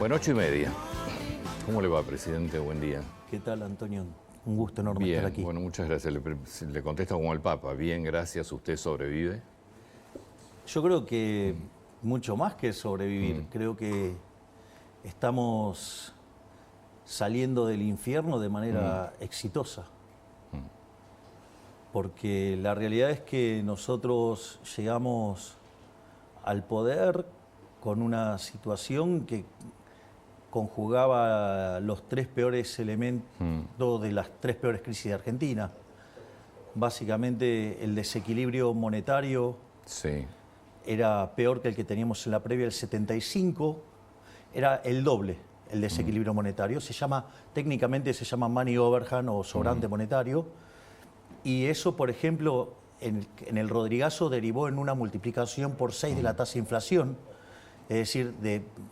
Bueno, 8:30. ¿Cómo le va, presidente? Buen día. ¿Qué tal, Antonio? Un gusto enorme Bien, estar aquí. bueno, muchas gracias. Le contesto como el Papa. Bien, gracias. ¿Usted sobrevive? Yo creo que mucho más que sobrevivir. Creo que estamos saliendo del infierno de manera exitosa. Porque la realidad es que nosotros llegamos al poder con una situación que conjugaba los tres peores elementos de las tres peores crisis de Argentina. Básicamente el desequilibrio monetario Sí. era peor que el que teníamos en la previa del 75, era el doble el desequilibrio monetario. Técnicamente se llama money overhang o sobrante monetario, y eso, por ejemplo, en el Rodrigazo derivó en una multiplicación por 6 de la tasa de inflación. Es decir,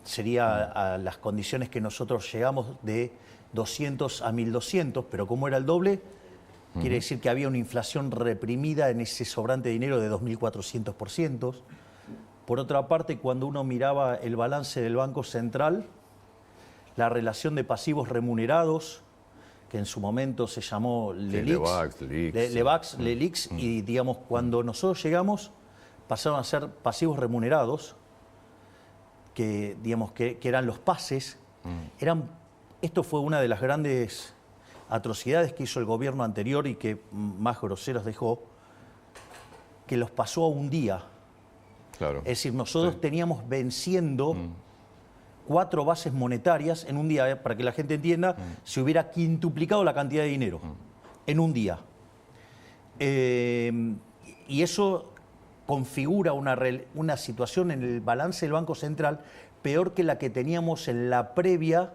sería a las condiciones que nosotros llegamos de 200 a 1200, pero como era el doble, quiere decir que había una inflación reprimida en ese sobrante de dinero de 2400%. Por otra parte, cuando uno miraba el balance del Banco Central, la relación de pasivos remunerados, que en su momento se llamó LELIX, y digamos, cuando nosotros llegamos, pasaron a ser pasivos remunerados, que digamos que eran los pases. Esto fue una de las grandes atrocidades que hizo el gobierno anterior y que más groseros dejó, que los pasó a un día. Claro. Es decir, nosotros teníamos venciendo 4 bases monetarias en un día, para que la gente entienda, se hubiera quintuplicado la cantidad de dinero en un día. Y eso configura una situación en el balance del Banco Central peor que la que teníamos en la previa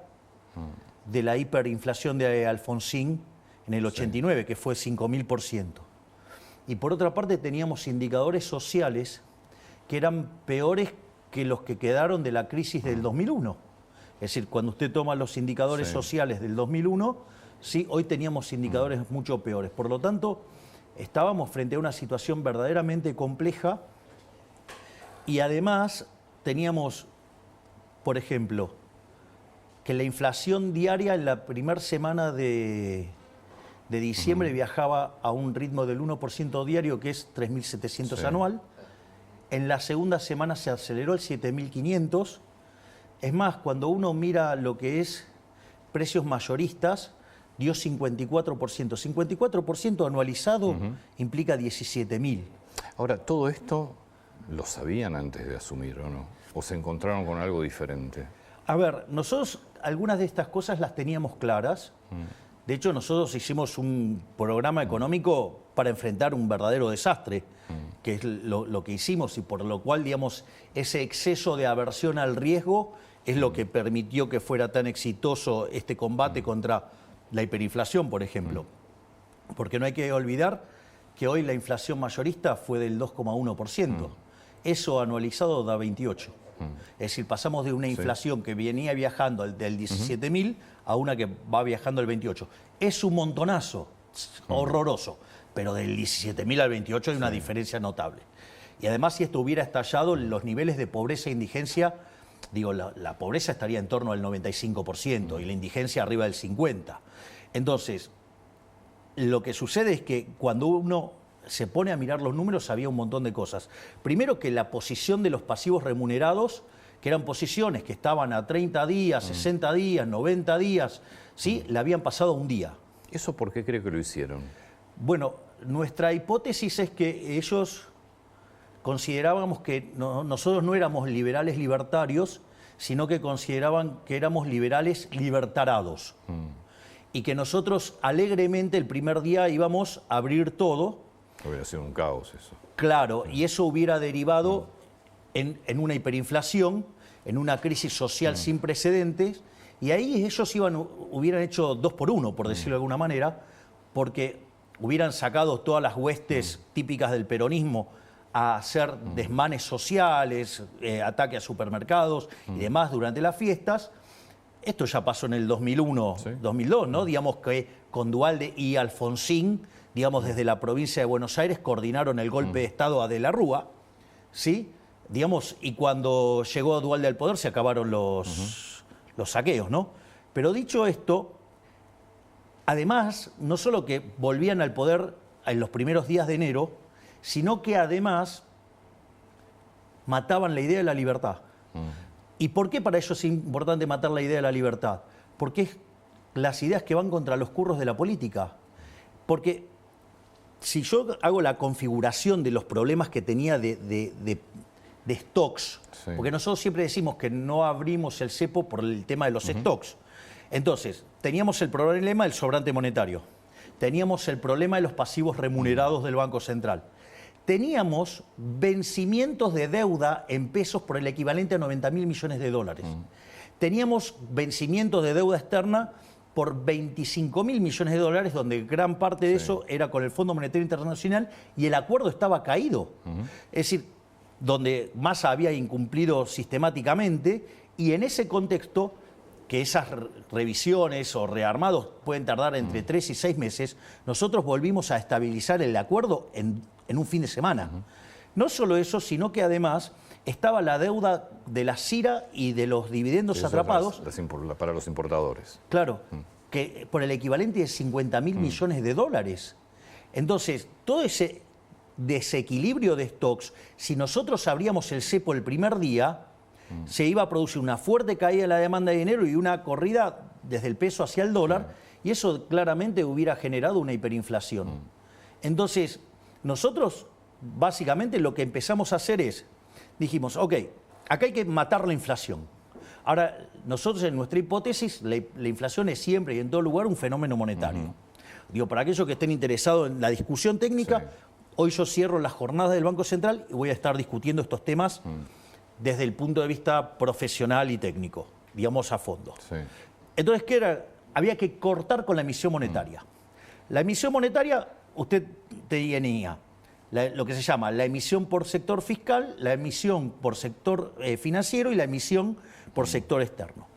de la hiperinflación de Alfonsín en el 89, que fue 5000%. Y por otra parte teníamos indicadores sociales que eran peores que los que quedaron de la crisis del 2001. Es decir, cuando usted toma los indicadores sociales del 2001, sí, hoy teníamos indicadores mucho peores. Por lo tanto, estábamos frente a una situación verdaderamente compleja, y además teníamos, por ejemplo, que la inflación diaria en la primera semana de diciembre viajaba a un ritmo del 1% diario, que es 3.700 anual. En la segunda semana se aceleró el 7.500. Es más, cuando uno mira lo que es precios mayoristas, dio 54%. 54% anualizado implica 17.000. Ahora, ¿todo esto lo sabían antes de asumir o no? ¿O se encontraron con algo diferente? A ver, nosotros algunas de estas cosas las teníamos claras. De hecho, nosotros hicimos un programa económico para enfrentar un verdadero desastre, que es lo que hicimos, y por lo cual, digamos, ese exceso de aversión al riesgo es lo que permitió que fuera tan exitoso este combate contra la hiperinflación, por ejemplo. Porque no hay que olvidar que hoy la inflación mayorista fue del 2,1%. Eso anualizado da 28. Es decir, pasamos de una inflación que venía viajando del 17.000 a una que va viajando al 28. Es un montonazo, horroroso, pero del 17.000 al 28 hay una diferencia notable. Y además, si esto hubiera estallado, los niveles de pobreza e indigencia, digo, la pobreza estaría en torno al 95% y la indigencia arriba del 50%. Entonces, lo que sucede es que cuando uno se pone a mirar los números, había un montón de cosas. Primero, que la posición de los pasivos remunerados, que eran posiciones que estaban a 30 días, 60 días, 90 días, ¿sí? La habían pasado a un día. ¿Eso por qué cree que lo hicieron? Bueno, nuestra hipótesis es que ellos considerábamos que nosotros no éramos liberales libertarios, sino que consideraban que éramos liberales libertarados. Y que nosotros alegremente el primer día íbamos a abrir todo. Hubiera sido un caos eso. Claro, y eso hubiera derivado en una hiperinflación, en una crisis social sin precedentes, y ahí ellos hubieran hecho 2 por 1, por decirlo de alguna manera, porque hubieran sacado todas las huestes típicas del peronismo a hacer desmanes sociales, ataque a supermercados y demás durante las fiestas. Esto ya pasó en el 2001, 2002, ¿no? Digamos que con Duhalde y Alfonsín, digamos, desde la provincia de Buenos Aires, coordinaron el golpe de Estado a De la Rúa, ¿sí? Digamos, y cuando llegó Duhalde al poder se acabaron los los saqueos, ¿no? Pero dicho esto, además, no solo que volvían al poder en los primeros días de enero, sino que además mataban la idea de la libertad. ¿Y por qué para ellos es importante matar la idea de la libertad? Porque es las ideas que van contra los curros de la política. Porque si yo hago la configuración de los problemas que tenía de stocks, Sí. porque nosotros siempre decimos que no abrimos el cepo por el tema de los stocks. Entonces, teníamos el problema del sobrante monetario, teníamos el problema de los pasivos remunerados del Banco Central, teníamos vencimientos de deuda en pesos por el equivalente a 90.000 millones de dólares. Teníamos vencimientos de deuda externa por 25.000 millones de dólares, donde gran parte de eso era con el Fondo Monetario Internacional y el acuerdo estaba caído. Es decir, donde Massa había incumplido sistemáticamente, y en ese contexto, que esas revisiones o rearmados pueden tardar entre 3 y 6 meses, nosotros volvimos a estabilizar el acuerdo en un fin de semana. No solo eso, sino que además estaba la deuda de la CIRA y de los dividendos Eso atrapados. Para los importadores. Claro, que por el equivalente de 50.000 millones de dólares. Entonces, todo ese desequilibrio de stocks, si nosotros abríamos el cepo el primer día, se iba a producir una fuerte caída de la demanda de dinero y una corrida desde el peso hacia el dólar, y eso claramente hubiera generado una hiperinflación. Entonces, nosotros básicamente lo que empezamos a hacer es, dijimos, ok, acá hay que matar la inflación. Ahora, nosotros en nuestra hipótesis, la inflación es siempre y en todo lugar un fenómeno monetario. Digo, para aquellos que estén interesados en la discusión técnica, hoy yo cierro las jornadas del Banco Central y voy a estar discutiendo estos temas desde el punto de vista profesional y técnico, digamos a fondo. Sí. Entonces, ¿qué era? Había que cortar con la emisión monetaria. La emisión monetaria, usted tenía lo que se llama la emisión por sector fiscal, la emisión por sector financiero y la emisión por sector externo.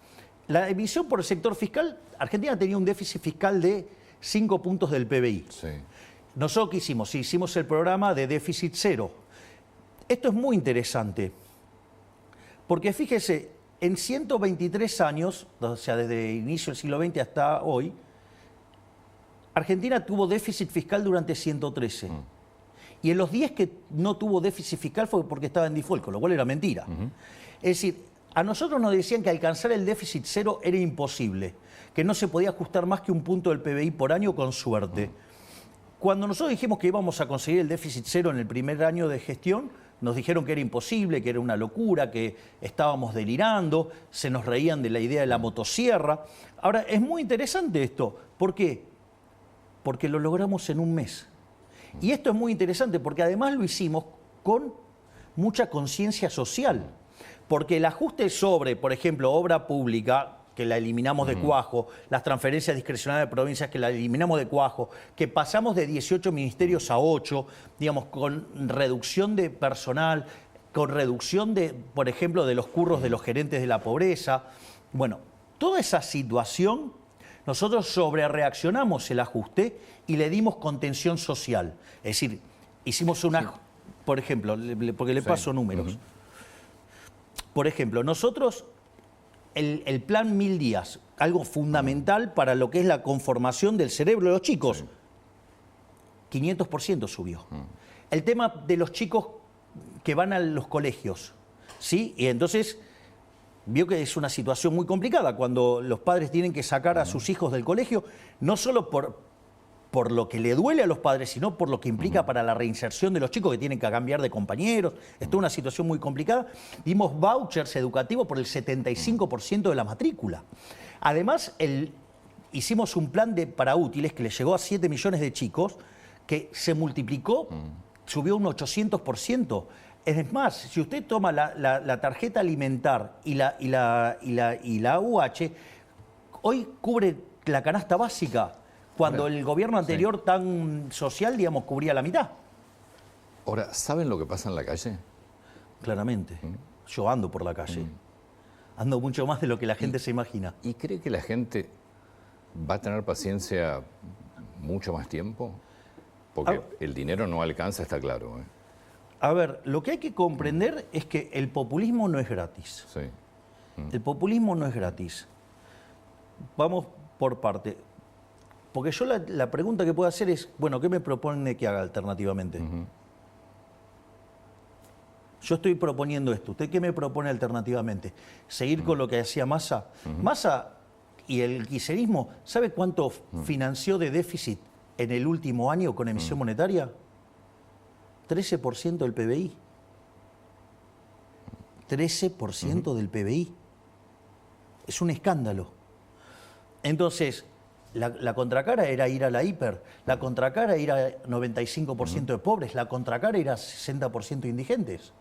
La emisión por el sector fiscal, Argentina tenía un déficit fiscal de 5 puntos del PBI. Sí. Nosotros, ¿qué hicimos? Hicimos el programa de déficit cero. Esto es muy interesante, porque fíjese, en 123 años, o sea, desde el inicio del siglo XX hasta hoy, Argentina tuvo déficit fiscal durante 113. Y en los 10 que no tuvo déficit fiscal fue porque estaba en default, con lo cual era mentira. Es decir, a nosotros nos decían que alcanzar el déficit cero era imposible, que no se podía ajustar más que un punto del PBI por año con suerte. Cuando nosotros dijimos que íbamos a conseguir el déficit cero en el primer año de gestión, nos dijeron que era imposible, que era una locura, que estábamos delirando, se nos reían de la idea de la motosierra. Ahora, es muy interesante esto. ¿Por qué? Porque lo logramos en un mes. Y esto es muy interesante porque además lo hicimos con mucha conciencia social. Porque el ajuste sobre, por ejemplo, obra pública, que la eliminamos de cuajo, las transferencias discrecionales de provincias, que la eliminamos de cuajo, que pasamos de 18 ministerios a 8, digamos, con reducción de personal, con reducción de, por ejemplo, de los curros de los gerentes de la pobreza. Bueno, toda esa situación, nosotros sobrereaccionamos el ajuste y le dimos contención social. Es decir, hicimos una, por ejemplo, porque le paso números. Por ejemplo, nosotros, el plan 1000 días, algo fundamental para lo que es la conformación del cerebro de los chicos, 500% subió. El tema de los chicos que van a los colegios, ¿sí? Y entonces vio que es una situación muy complicada cuando los padres tienen que sacar a sus hijos del colegio, no solo por lo que le duele a los padres, sino por lo que implica para la reinserción de los chicos que tienen que cambiar de compañeros. Esto es una situación muy complicada. Dimos vouchers educativos por el 75% de la matrícula. Además, hicimos un plan para útiles que le llegó a 7 millones de chicos, que se multiplicó, subió un 800%. Es más, si usted toma la tarjeta alimentar y la UH, hoy cubre la canasta básica, cuando el gobierno anterior tan social, digamos, cubría la mitad. Ahora, ¿saben lo que pasa en la calle? Claramente. Yo ando por la calle. Ando mucho más de lo que la gente se imagina. ¿Y cree que la gente va a tener paciencia mucho más tiempo? Porque el dinero no alcanza, está claro. A ver, lo que hay que comprender es que el populismo no es gratis. Sí. El populismo no es gratis. Vamos por parte. Porque yo la pregunta que puedo hacer es, bueno, ¿qué me propone que haga alternativamente? Yo estoy proponiendo esto. ¿Usted qué me propone alternativamente? ¿Seguir con lo que hacía Massa? Massa y el kirchnerismo, ¿sabe cuánto financió de déficit en el último año con emisión monetaria? 13% del PBI. 13% del PBI. Es un escándalo. Entonces, la contracara era ir a la hiper, la contracara era ir a 95% de pobres, la contracara era 60% de indigentes.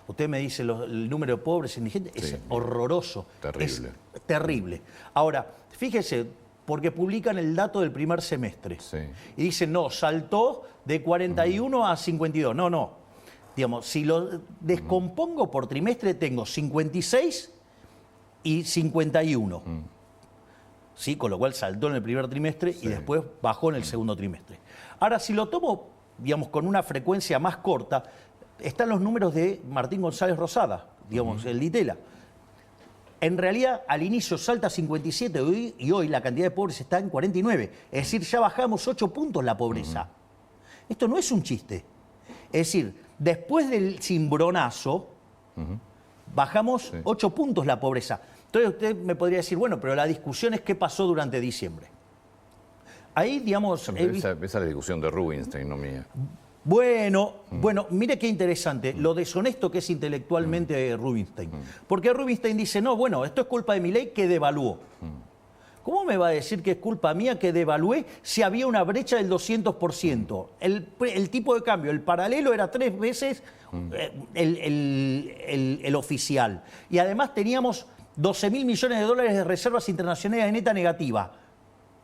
Usted me dice el número de pobres e indigentes, es horroroso. Terrible. Es terrible. Ahora, fíjese, porque publican el dato del primer semestre. Sí. Y dicen, no, saltó de 41 a 52. No. Digamos, si lo descompongo por trimestre, tengo 56 y 51. ¿Sí? Con lo cual saltó en el primer trimestre y después bajó en el segundo trimestre. Ahora, si lo tomo, digamos, con una frecuencia más corta, están los números de Martín González Rosada, digamos, el Ditela. En realidad, al inicio salta a 57 y hoy la cantidad de pobres está en 49. Es decir, ya bajamos 8 puntos la pobreza. Esto no es un chiste. Es decir, después del cimbronazo, bajamos 8 puntos la pobreza. Entonces usted me podría decir, bueno, pero la discusión es qué pasó durante diciembre. Ahí, digamos... Esa es la discusión de Rubinstein, no mía. Bueno, mire qué interesante, lo deshonesto que es intelectualmente Rubinstein. Porque Rubinstein dice, no, bueno, esto es culpa de Milei que devaluó. ¿Cómo me va a decir que es culpa mía que devalué si había una brecha del 200%? El tipo de cambio, el paralelo era 3 veces el oficial. Y además teníamos 12.000 millones de dólares de reservas internacionales de neta negativa.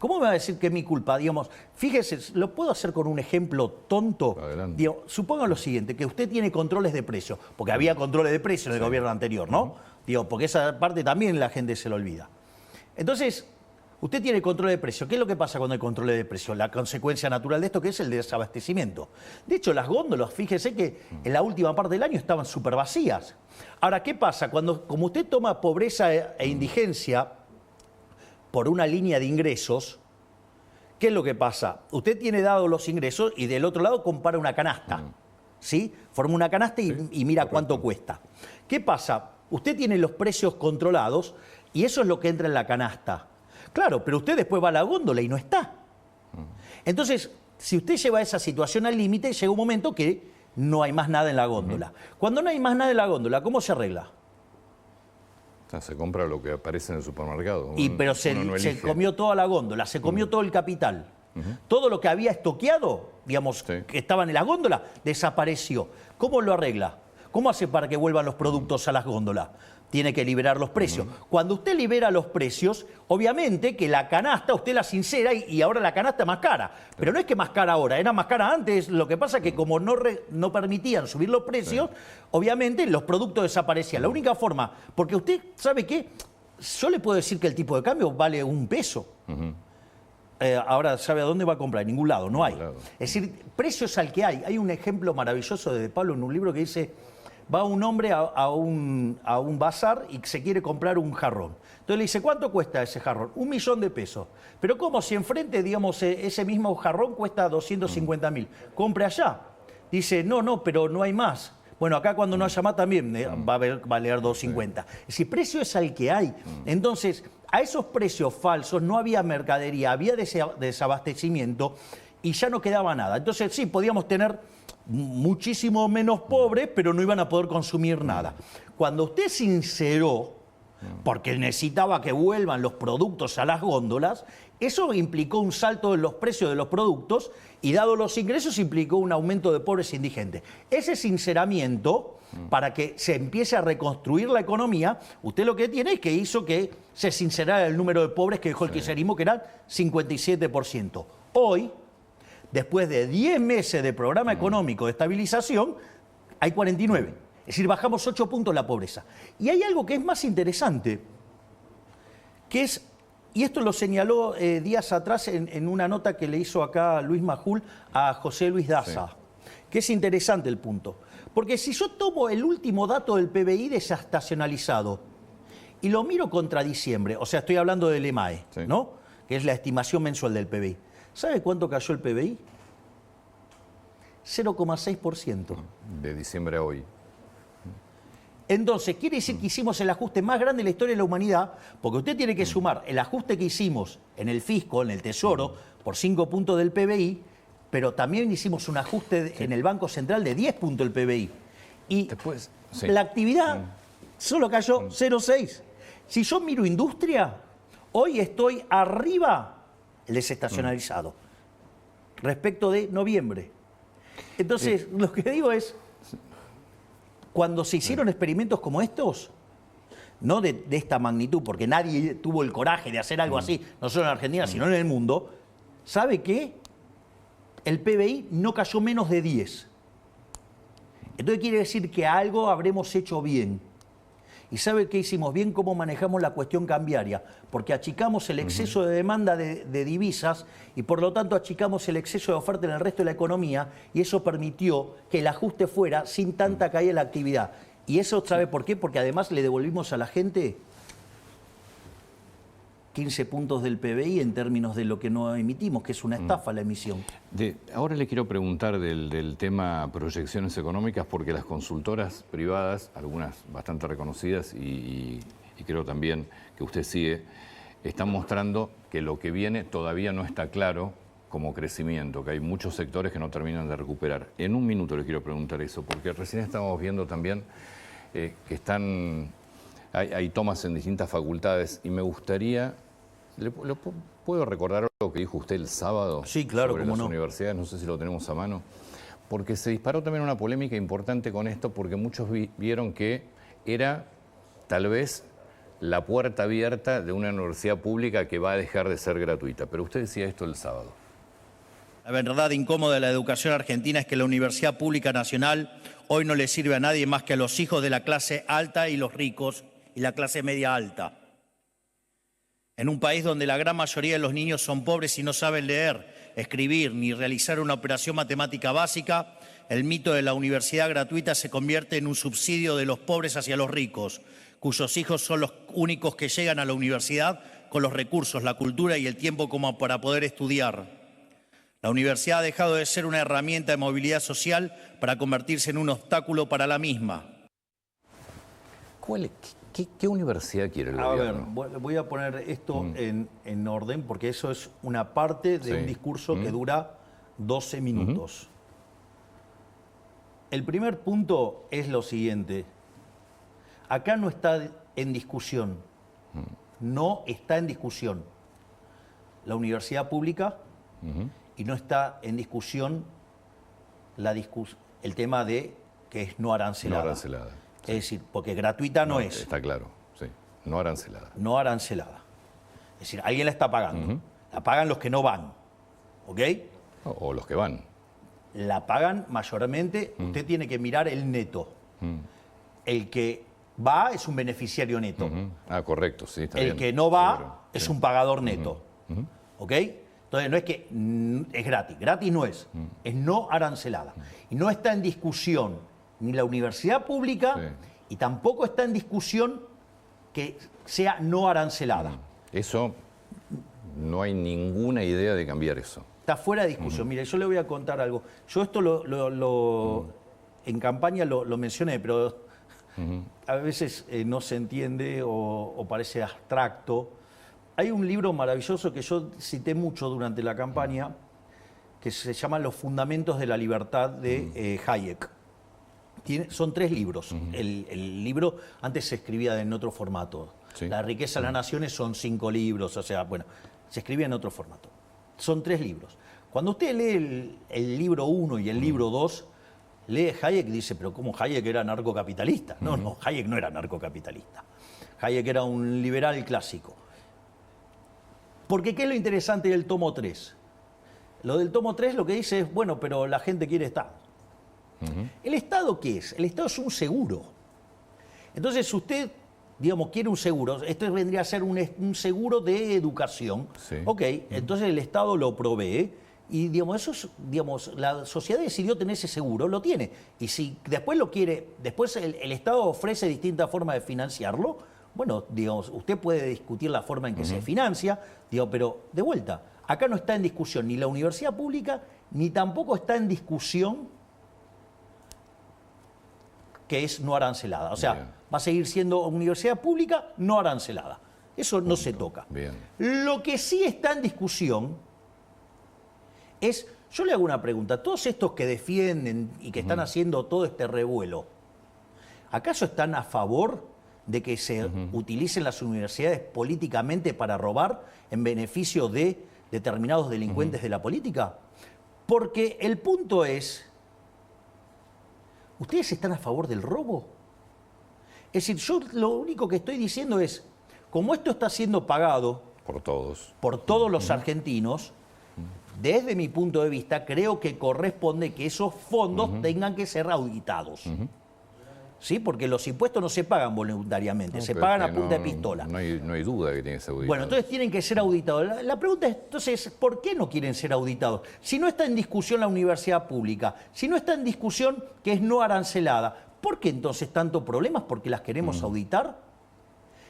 ¿Cómo me va a decir que es mi culpa? Digamos, fíjese, ¿lo puedo hacer con un ejemplo tonto? Digo, suponga lo siguiente, que usted tiene controles de precios, porque había controles de precios en el gobierno anterior, ¿no? Digo, porque esa parte también la gente se lo olvida. Entonces, usted tiene control de precios. ¿Qué es lo que pasa cuando hay control de precios? La consecuencia natural de esto, que es el desabastecimiento. De hecho, las góndolas, fíjese que en la última parte del año estaban súper vacías. Ahora, ¿qué pasa? Como usted toma pobreza e indigencia por una línea de ingresos, ¿qué es lo que pasa? Usted tiene dados los ingresos y del otro lado compara una canasta, ¿sí? Forma una canasta y mira cuánto cuesta. ¿Qué pasa? Usted tiene los precios controlados y eso es lo que entra en la canasta. Claro, pero usted después va a la góndola y no está. Entonces, si usted lleva esa situación al límite, llega un momento que no hay más nada en la góndola. Cuando no hay más nada en la góndola, ¿cómo se arregla? Se compra lo que aparece en el supermercado. Pero se comió toda la góndola, se comió todo el capital. Todo lo que había estoqueado, digamos, que estaba en la góndola, desapareció. ¿Cómo lo arregla? ¿Cómo hace para que vuelvan los productos a las góndolas? Tiene que liberar los precios. Cuando usted libera los precios, obviamente que la canasta usted la sincera y ahora la canasta es más cara. Pero no es que más cara ahora, era más cara antes. Lo que pasa es que como no permitían subir los precios, obviamente los productos desaparecían. La única forma, porque usted sabe que yo le puedo decir que el tipo de cambio vale $1. Ahora, ¿sabe a dónde va a comprar? En ningún lado, no hay. Es decir, precios al que hay. Hay un ejemplo maravilloso de Pablo en un libro que dice... Va un hombre a un bazar y se quiere comprar un jarrón. Entonces le dice, ¿cuánto cuesta ese jarrón? $1.000.000. Pero ¿cómo? Si enfrente, digamos, ese mismo jarrón cuesta 250.000. Compre allá. Dice, no, pero no hay más. Bueno, acá cuando no haya más también va a valer 250. Es decir, precio es al que hay. Entonces, a esos precios falsos no había mercadería, había desabastecimiento y ya no quedaba nada. Entonces, sí, podíamos tener muchísimo menos pobres, pero no iban a poder consumir nada. Cuando usted sinceró, porque necesitaba que vuelvan los productos a las góndolas, eso implicó un salto en los precios de los productos y dado los ingresos implicó un aumento de pobres e indigentes. Ese sinceramiento, para que se empiece a reconstruir la economía, usted lo que tiene es que hizo que se sincerara el número de pobres que dejó el kirchnerismo, que eran 57%. Hoy, después de 10 meses de programa económico de estabilización, hay 49. Es decir, bajamos 8 puntos la pobreza. Y hay algo que es más interesante, que es, y esto lo señaló días atrás en una nota que le hizo acá Luis Majul a José Luis Daza, que es interesante el punto. Porque si yo tomo el último dato del PBI desestacionalizado y lo miro contra diciembre, o sea, estoy hablando del EMAE, Sí. ¿no? Que es la estimación mensual del PBI. ¿Sabe cuánto cayó el PBI? 0,6%. De diciembre a hoy. Entonces, quiere decir que hicimos el ajuste más grande de la historia de la humanidad, porque usted tiene que sumar el ajuste que hicimos en el fisco, en el tesoro, por 5 puntos del PBI, pero también hicimos un ajuste en el Banco Central de 10 puntos del PBI. Y Después, sí. la actividad solo cayó 0,6. Si yo miro industria, hoy estoy arriba el desestacionalizado respecto de noviembre. Entonces, lo que digo es, cuando se hicieron experimentos como estos, no de esta magnitud, porque nadie tuvo el coraje de hacer algo así, no solo en Argentina, sino en el mundo, ¿sabe qué? El PBI no cayó menos de 10. Entonces quiere decir que algo habremos hecho bien. ¿Y sabe qué hicimos bien? ¿Cómo manejamos la cuestión cambiaria? Porque achicamos el exceso de demanda de divisas y por lo tanto achicamos el exceso de oferta en el resto de la economía y eso permitió que el ajuste fuera sin tanta caída en la actividad. ¿Y eso sabe por qué? Porque además le devolvimos a la gente 15 puntos del PBI en términos de lo que no emitimos, que es una estafa la emisión. Ahora le quiero preguntar del tema proyecciones económicas, porque las consultoras privadas, algunas bastante reconocidas y creo también que usted sigue, están mostrando que lo que viene todavía no está claro como crecimiento, que hay muchos sectores que no terminan de recuperar. En un minuto le quiero preguntar eso, porque recién estamos viendo también que hay tomas en distintas facultades y me gustaría, ¿puedo recordar lo que dijo usted el sábado? Sí, claro, sobre cómo las no. universidades? No sé si lo tenemos a mano. Porque se disparó también una polémica importante con esto, porque muchos vieron que era tal vez la puerta abierta de una universidad pública que va a dejar de ser gratuita. Pero usted decía esto el sábado. La verdad incómoda de la educación argentina es que la Universidad Pública Nacional hoy no le sirve a nadie más que a los hijos de la clase alta y los ricos y la clase media alta. En un país donde la gran mayoría de los niños son pobres y no saben leer, escribir ni realizar una operación matemática básica, el mito de la universidad gratuita se convierte en un subsidio de los pobres hacia los ricos, cuyos hijos son los únicos que llegan a la universidad con los recursos, la cultura y el tiempo como para poder estudiar. La universidad ha dejado de ser una herramienta de movilidad social para convertirse en un obstáculo para la misma. ¿Qué universidad quiere el A ver, gobierno? voy a poner esto en orden porque eso es una parte de un discurso que dura 12 minutos. El primer punto es lo siguiente. Acá no está en discusión. No está en discusión la universidad pública y no está en discusión el tema de que es no arancelada. No arancelada. Es decir, porque gratuita no es. Está claro, sí. No arancelada. No arancelada. Es decir, alguien la está pagando. La pagan los que no van. ¿Ok? O los que van. La pagan mayormente. Usted tiene que mirar el neto. El que va es un beneficiario neto. Ah, correcto, sí, está bien. El que no va Seguro, es sí. un pagador neto. ¿Ok? Entonces no es que es gratis. Gratis no es. Es no arancelada. Y no está en discusión ni la universidad pública y tampoco está en discusión que sea no arancelada. Eso, no hay ninguna idea de cambiar eso. Está fuera de discusión. Mire, yo le voy a contar algo. Yo esto en campaña lo mencioné, pero a veces no se entiende o parece abstracto. Hay un libro maravilloso que yo cité mucho durante la campaña que se llama Los Fundamentos de la Libertad de Hayek. Son 3 libros. El libro antes se escribía en otro formato. Sí. La riqueza de las naciones son 5 libros, o sea, bueno, se escribía en otro formato. Son 3 libros. Cuando usted lee el libro 1 y el libro 2, lee Hayek y dice, pero ¿cómo Hayek era narcocapitalista? No, Hayek no era narcocapitalista. Hayek era un liberal clásico. Porque ¿qué es lo interesante del tomo 3? Lo del tomo 3 lo que dice es, bueno, pero la gente quiere Estado. ¿El Estado qué es? El Estado es un seguro. Entonces, si usted, digamos, quiere un seguro, esto vendría a ser un seguro de educación. Sí. Ok, entonces el Estado lo provee y, digamos, eso es, digamos, la sociedad decidió tener ese seguro, lo tiene. Y si después lo quiere, después el Estado ofrece distintas formas de financiarlo, Bueno, digamos, usted puede discutir la forma en que se financia, pero de vuelta, acá no está en discusión ni la universidad pública, ni tampoco está en discusión que es no arancelada. O sea, Bien. va a seguir siendo universidad pública no arancelada. Eso no se toca. Bien. Lo que sí está en discusión es, yo le hago una pregunta, todos estos que defienden y que están haciendo todo este revuelo, ¿acaso están a favor de que se utilicen las universidades políticamente para robar en beneficio de determinados delincuentes de la política? Porque el punto es, ¿ustedes están a favor del robo? Es decir, yo lo único que estoy diciendo es, como esto está siendo pagado Por todos. por todos los argentinos, desde mi punto de vista, creo que corresponde que esos fondos tengan que ser auditados. ¿Sí? Porque los impuestos no se pagan voluntariamente, No, se pero pagan es a que punta de pistola. No hay duda que tiene que ser auditado. Bueno, entonces tienen que ser auditados. La pregunta es, entonces, ¿por qué no quieren ser auditados? Si no está en discusión la universidad pública, si no está en discusión que es no arancelada, ¿por qué entonces tanto problemas? ¿Porque las queremos auditar?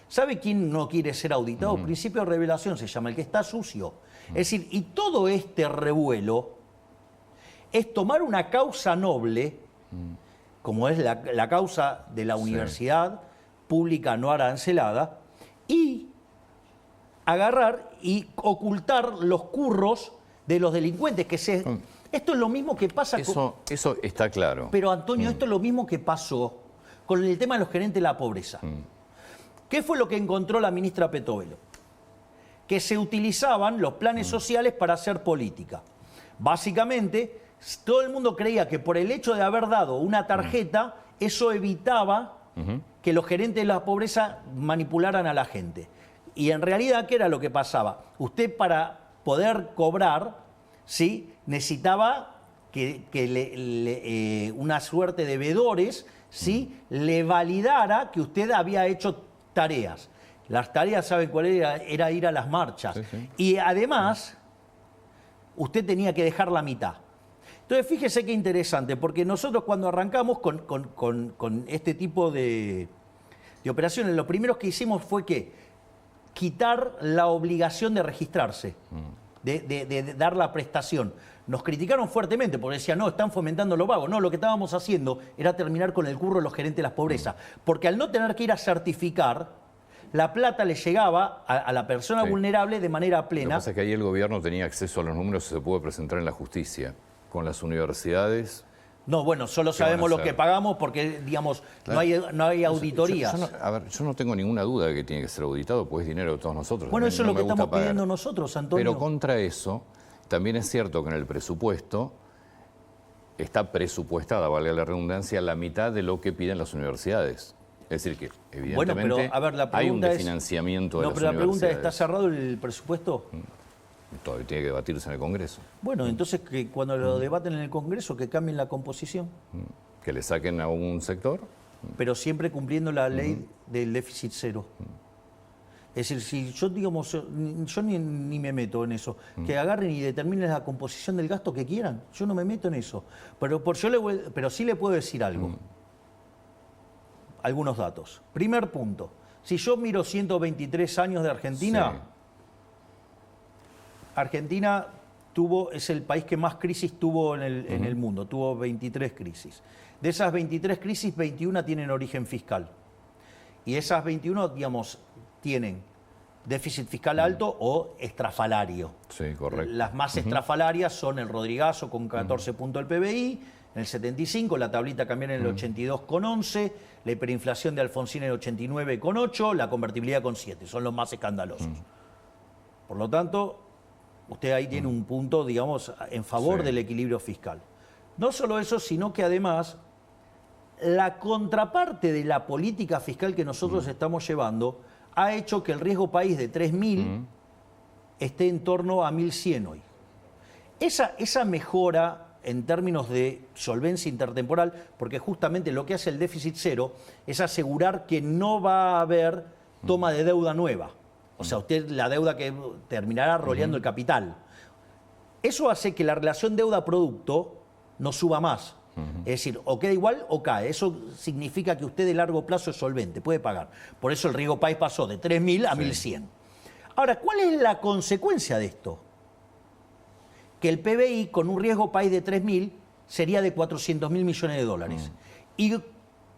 ¿Sabe quién no quiere ser auditado? Principio de revelación se llama, el que está sucio. Es decir, y todo este revuelo es tomar una causa noble, como es la causa de la universidad pública no arancelada, y agarrar y ocultar los curros de los delincuentes. Esto es lo mismo que pasa con... Eso está claro. Pero Antonio, esto es lo mismo que pasó con el tema de los gerentes de la pobreza. ¿Qué fue lo que encontró la ministra Petovelo? Que se utilizaban los planes sociales para hacer política. Básicamente, todo el mundo creía que por el hecho de haber dado una tarjeta, eso evitaba que los gerentes de la pobreza manipularan a la gente. Y en realidad, ¿qué era lo que pasaba? Usted para poder cobrar, ¿sí?, necesitaba que una suerte de veedores, ¿sí?, le validara que usted había hecho tareas. Las tareas, ¿saben cuál era? Era ir a las marchas. Sí, sí. Y además, usted tenía que dejar la mitad. Entonces, fíjese qué interesante, porque nosotros cuando arrancamos con este tipo de operaciones, lo primero que hicimos fue que quitar la obligación de registrarse, de dar la prestación. Nos criticaron fuertemente porque decían, no, están fomentando lo vago. No, lo que estábamos haciendo era terminar con el curro de los gerentes de la pobreza. Porque al no tener que ir a certificar, la plata le llegaba a la persona vulnerable de manera Lo que plena. pasa es que ahí el gobierno tenía acceso a los números y se puede presentar en la justicia. Con las universidades... No, bueno, solo ¿Qué van a sabemos lo hacer? que pagamos porque, digamos, Claro. no hay auditorías. Yo no tengo ninguna duda de que tiene que ser auditado, pues es dinero de todos nosotros. Bueno, También eso es no lo que me gusta estamos pidiendo pagar. nosotros, Antonio. Pero contra eso, también es cierto que en el presupuesto está presupuestada, valga la redundancia, la mitad de lo que piden las universidades. Es decir, que evidentemente Bueno, pero, a ver, la hay un pregunta es- desfinanciamiento de No, las pero la pregunta es, universidades. ¿está cerrado el presupuesto? Todavía tiene que debatirse en el Congreso. Bueno, entonces que cuando lo debaten en el Congreso que cambien la composición, Que le saquen a un sector. pero siempre cumpliendo la ley del déficit cero. Es decir, si yo, digamos, yo ni me meto en eso, que agarren y determinen la composición del gasto que quieran, yo no me meto en eso. Pero sí le puedo decir algo, algunos datos. Primer punto, si yo miro 123 años de Argentina, Sí. Argentina es el país que más crisis tuvo en el mundo, tuvo 23 crisis. De esas 23 crisis, 21 tienen origen fiscal. Y esas 21, digamos, tienen déficit fiscal alto o estrafalario. Sí, correcto. Las más estrafalarias son el Rodrigazo con 14 puntos del PBI, en el 75, la tablita cambió en el 82,11, la hiperinflación de Alfonsín en el 89,8, la convertibilidad con 7, son los más escandalosos. Por lo tanto, usted ahí tiene un punto, digamos, en favor Sí. del equilibrio fiscal. No solo eso, sino que además la contraparte de la política fiscal que nosotros estamos llevando ha hecho que el riesgo país de 3.000 esté en torno a 1.100 hoy. Esa mejora en términos de solvencia intertemporal, porque justamente lo que hace el déficit cero es asegurar que no va a haber toma de deuda nueva. O sea, usted la deuda que terminará roleando el capital. Eso hace que la relación deuda-producto no suba más. Es decir, o queda igual o cae. Eso significa que usted de largo plazo es solvente, puede pagar. Por eso el riesgo país pasó de 3.000 a 1.100. Ahora, ¿cuál es la consecuencia de esto? Que el PBI con un riesgo país de 3.000 sería de 400.000 millones de dólares. Y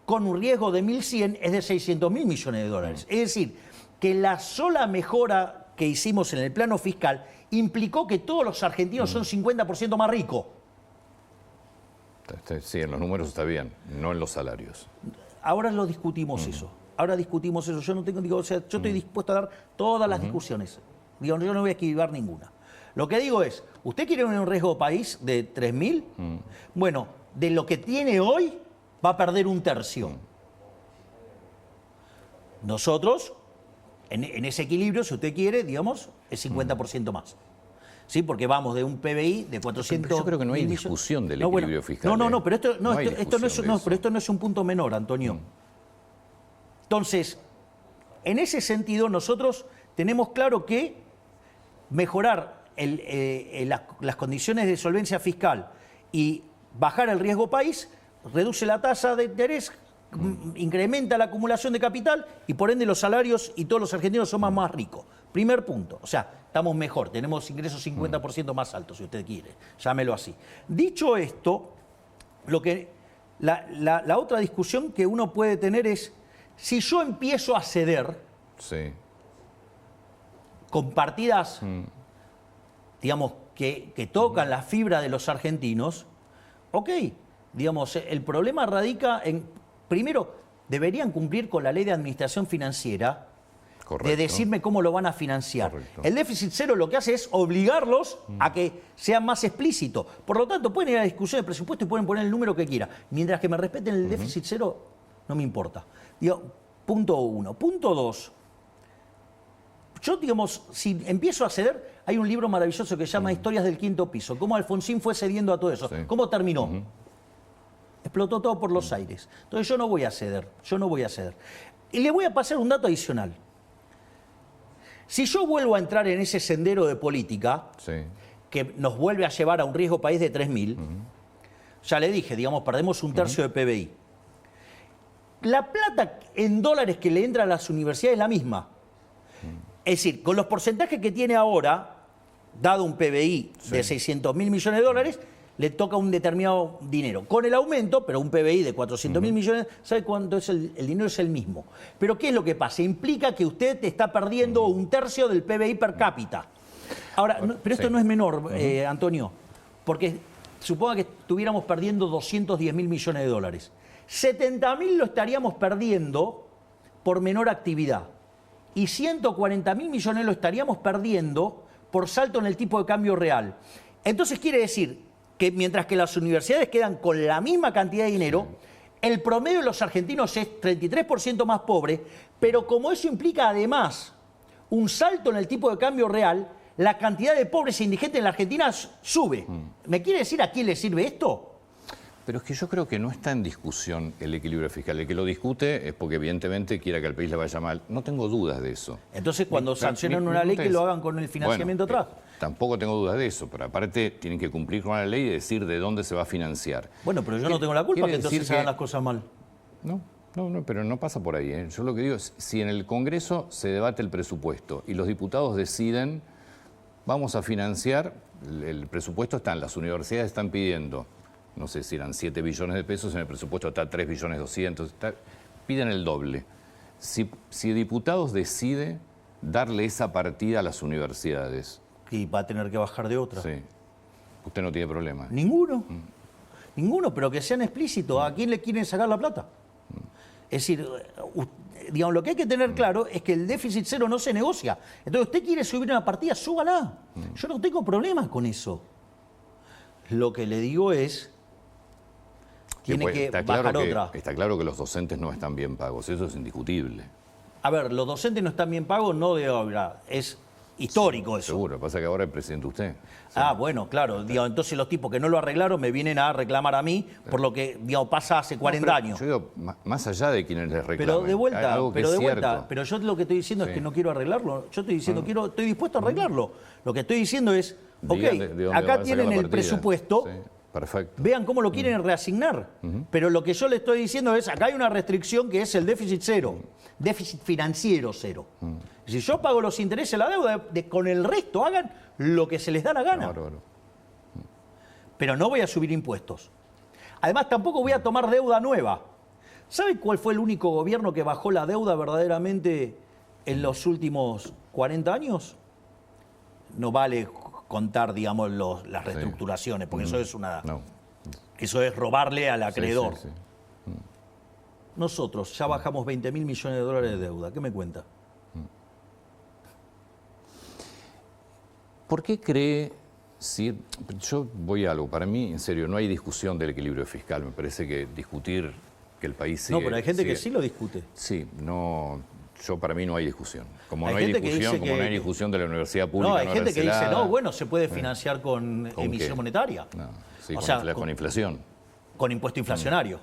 con un riesgo de 1.100 es de 600.000 millones de dólares. Es decir, que la sola mejora que hicimos en el plano fiscal implicó que todos los argentinos son 50% más ricos. Sí, en los números está bien, no en los salarios. Ahora lo discutimos eso. Ahora discutimos eso. Yo no tengo, digo, o sea, yo estoy dispuesto a dar todas las discusiones. Digo, yo no voy a esquivar ninguna. Lo que digo es, ¿usted quiere un riesgo país de 3.000? Bueno, de lo que tiene hoy va a perder un tercio. Nosotros, en ese equilibrio, si usted quiere, digamos, es 50% más. ¿Sí? Porque vamos de un PBI de 400... Pero yo creo que no hay discusión del equilibrio fiscal. No, pero esto no es un punto menor, Antonio. Entonces, en ese sentido, nosotros tenemos claro que mejorar las condiciones de solvencia fiscal y bajar el riesgo país reduce la tasa de interés, incrementa la acumulación de capital y por ende los salarios y todos los argentinos son más ricos. Primer punto, o sea, estamos mejor, tenemos ingresos 50% más altos, si usted quiere, llámelo así. Dicho esto, la otra discusión que uno puede tener es, si yo empiezo a ceder con partidas, digamos, que tocan la fibra de los argentinos, ok, digamos, el problema radica en, primero, deberían cumplir con la ley de administración financiera, de decirme cómo lo van a financiar. Correcto. El déficit cero lo que hace es obligarlos a que sean más explícitos. Por lo tanto, pueden ir a la discusión de presupuesto y pueden poner el número que quieran. Mientras que me respeten el déficit cero, no me importa. Digo, punto uno. Punto dos. Yo, digamos, si empiezo a ceder, hay un libro maravilloso que se llama Historias del Quinto Piso. Cómo Alfonsín fue cediendo a todo eso. ¿Cómo terminó? Explotó todo por los aires. Entonces yo no voy a ceder. Y le voy a pasar un dato adicional. Si yo vuelvo a entrar en ese sendero de política, que nos vuelve a llevar a un riesgo país de 3.000, ya le dije, digamos, perdemos un tercio de PBI. La plata en dólares que le entra a las universidades es la misma. Es decir, con los porcentajes que tiene ahora, dado un PBI de 600.000 millones de dólares, le toca un determinado dinero. Con el aumento, pero un PBI de 400.000 millones, ¿sabe cuánto es el dinero? Es el mismo. Pero ¿qué es lo que pasa? Implica que usted está perdiendo un tercio del PBI per cápita. Ahora, pero esto no es menor, Antonio, porque suponga que estuviéramos perdiendo 210.000 millones de dólares. 70.000 lo estaríamos perdiendo por menor actividad. Y 140.000 millones lo estaríamos perdiendo por salto en el tipo de cambio real. Entonces quiere decir que mientras que las universidades quedan con la misma cantidad de dinero, el promedio de los argentinos es 33% más pobre, pero como eso implica además un salto en el tipo de cambio real, la cantidad de pobres e indigentes en la Argentina sube. ¿Me quiere decir a quién le sirve esto? Pero es que yo creo que no está en discusión el equilibrio fiscal. El que lo discute es porque evidentemente quiera que al país le vaya mal. No tengo dudas de eso. Entonces cuando sancionan una ley que lo hagan con el financiamiento atrás. Tampoco tengo dudas de eso, pero aparte tienen que cumplir con la ley y decir de dónde se va a financiar. Bueno, pero yo no tengo la culpa que entonces se hagan las cosas mal. No, pero no pasa por ahí. Yo lo que digo es, si en el Congreso se debate el presupuesto y los diputados deciden, vamos a financiar, el presupuesto las universidades están pidiendo, no sé si eran 7 billones de pesos, en el presupuesto está 3 billones 200, piden el doble. Si diputados decide darle esa partida a las universidades... Y va a tener que bajar de otra. Sí. Usted no tiene problema. Ninguno. Ninguno, pero que sean explícitos. ¿A quién le quieren sacar la plata? Es decir, digamos, lo que hay que tener claro es que el déficit cero no se negocia. Entonces, usted quiere subir una partida, súbala. Yo no tengo problemas con eso. Lo que le digo es, tiene que bajar otra. Está claro que los docentes no están bien pagos, eso es indiscutible. A ver, los docentes no están bien pagos, no de obra, es histórico eso. Seguro, pasa que ahora es presidente usted. Sí. Bueno, claro, digamos, entonces los tipos que no lo arreglaron me vienen a reclamar a mí por lo que, digamos, pasa hace 40 años. Yo digo, más allá de quienes les reclaman. Pero de vuelta, pero yo lo que estoy diciendo es que no quiero arreglarlo. Yo estoy diciendo, estoy dispuesto a arreglarlo. Lo que estoy diciendo es, ok, acá tienen el presupuesto, Perfecto. Vean cómo lo quieren reasignar. Pero lo que yo le estoy diciendo es, acá hay una restricción que es el déficit cero, déficit financiero cero. Si yo pago los intereses de la deuda, con el resto hagan lo que se les da la gana. Bárbaro. Pero no voy a subir impuestos. Además, tampoco voy a tomar deuda nueva. ¿Sabe cuál fue el único gobierno que bajó la deuda verdaderamente en los últimos 40 años? No vale contar, digamos, las reestructuraciones, porque eso es eso es robarle al acreedor. Sí. Nosotros ya bajamos 20.000 millones de dólares de deuda. ¿Qué me cuenta? ¿Por qué cree, si yo voy a algo, para mí, en serio, no hay discusión del equilibrio fiscal, me parece que discutir que el país sigue... No, pero hay gente que sí lo discute. Sí, para mí no hay discusión. Como no Hay hay gente que discusión, dice como no hay discusión de la universidad pública No, hay gente que dice, arancelada. no, bueno, se puede financiar con emisión qué? monetaria. No, sí, O con, sea, con inflación. Con impuesto inflacionario.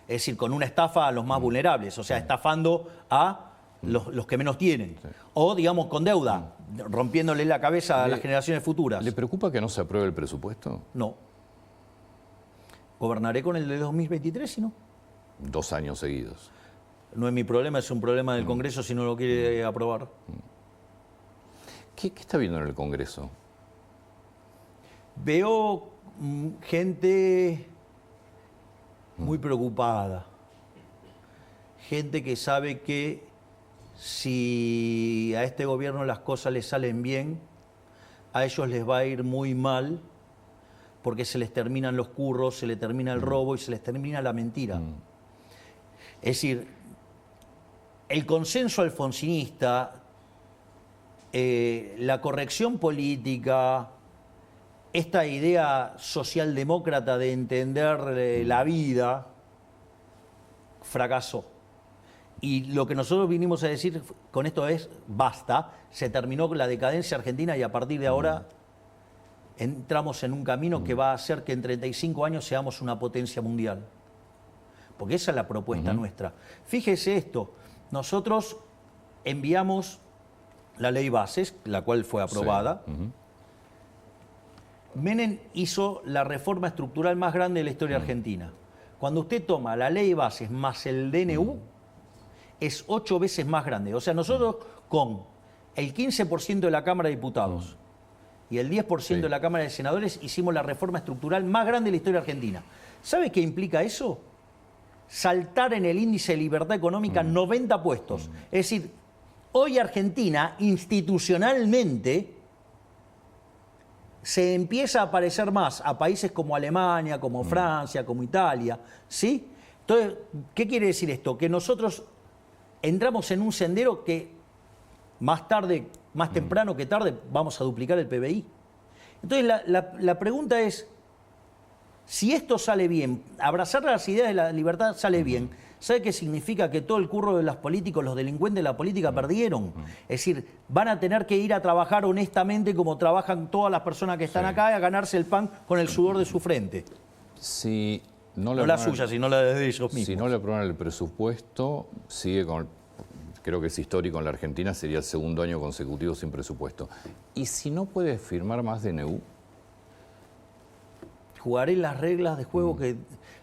Es decir, con una estafa a los más vulnerables, o sea, estafando a los que menos tienen. O, digamos, con deuda, rompiéndole la cabeza a las generaciones futuras. ¿Le preocupa que no se apruebe el presupuesto? No. Gobernaré con el de 2023, y no. 2 años seguidos. No es mi problema, es un problema del Congreso si no lo quiere aprobar. ¿Qué está viendo en el Congreso? Veo gente muy preocupada. Gente que sabe que si a este gobierno las cosas les salen bien, a ellos les va a ir muy mal, porque se les terminan los curros, se les termina el robo y se les termina la mentira. Es decir, el consenso alfonsinista, la corrección política, esta idea socialdemócrata de entender la vida, fracasó. Y lo que nosotros vinimos a decir con esto es, basta, se terminó la decadencia argentina y a partir de ahora entramos en un camino que va a hacer que en 35 años seamos una potencia mundial. Porque esa es la propuesta nuestra. Fíjese esto, nosotros enviamos la ley bases, la cual fue aprobada. Menem hizo la reforma estructural más grande de la historia argentina. Cuando usted toma la ley bases más el DNU, es 8 veces más grande. O sea, nosotros con el 15% de la Cámara de Diputados y el 10% de la Cámara de Senadores hicimos la reforma estructural más grande de la historia argentina. ¿Sabe qué implica eso? Saltar en el índice de libertad económica 90 puestos. Es decir, hoy Argentina institucionalmente se empieza a parecer más a países como Alemania, como Francia, como Italia, ¿sí? Entonces, ¿qué quiere decir esto? Que nosotros entramos en un sendero que más tarde, más temprano que tarde, vamos a duplicar el PBI. Entonces, la pregunta es, si esto sale bien, abrazar las ideas de la libertad sale bien, ¿sabe qué significa? Que todo el curro de los políticos, los delincuentes de la política perdieron. Es decir, van a tener que ir a trabajar honestamente como trabajan todas las personas que están acá, a ganarse el pan con el sudor de su frente. Si no la suya, sino la de ellos mismos. Si no le aprueban el presupuesto, sigue con... Creo que es histórico en la Argentina, sería el segundo año consecutivo sin presupuesto. ¿Y si no puede firmar más DNU? Jugaré las reglas de juego que...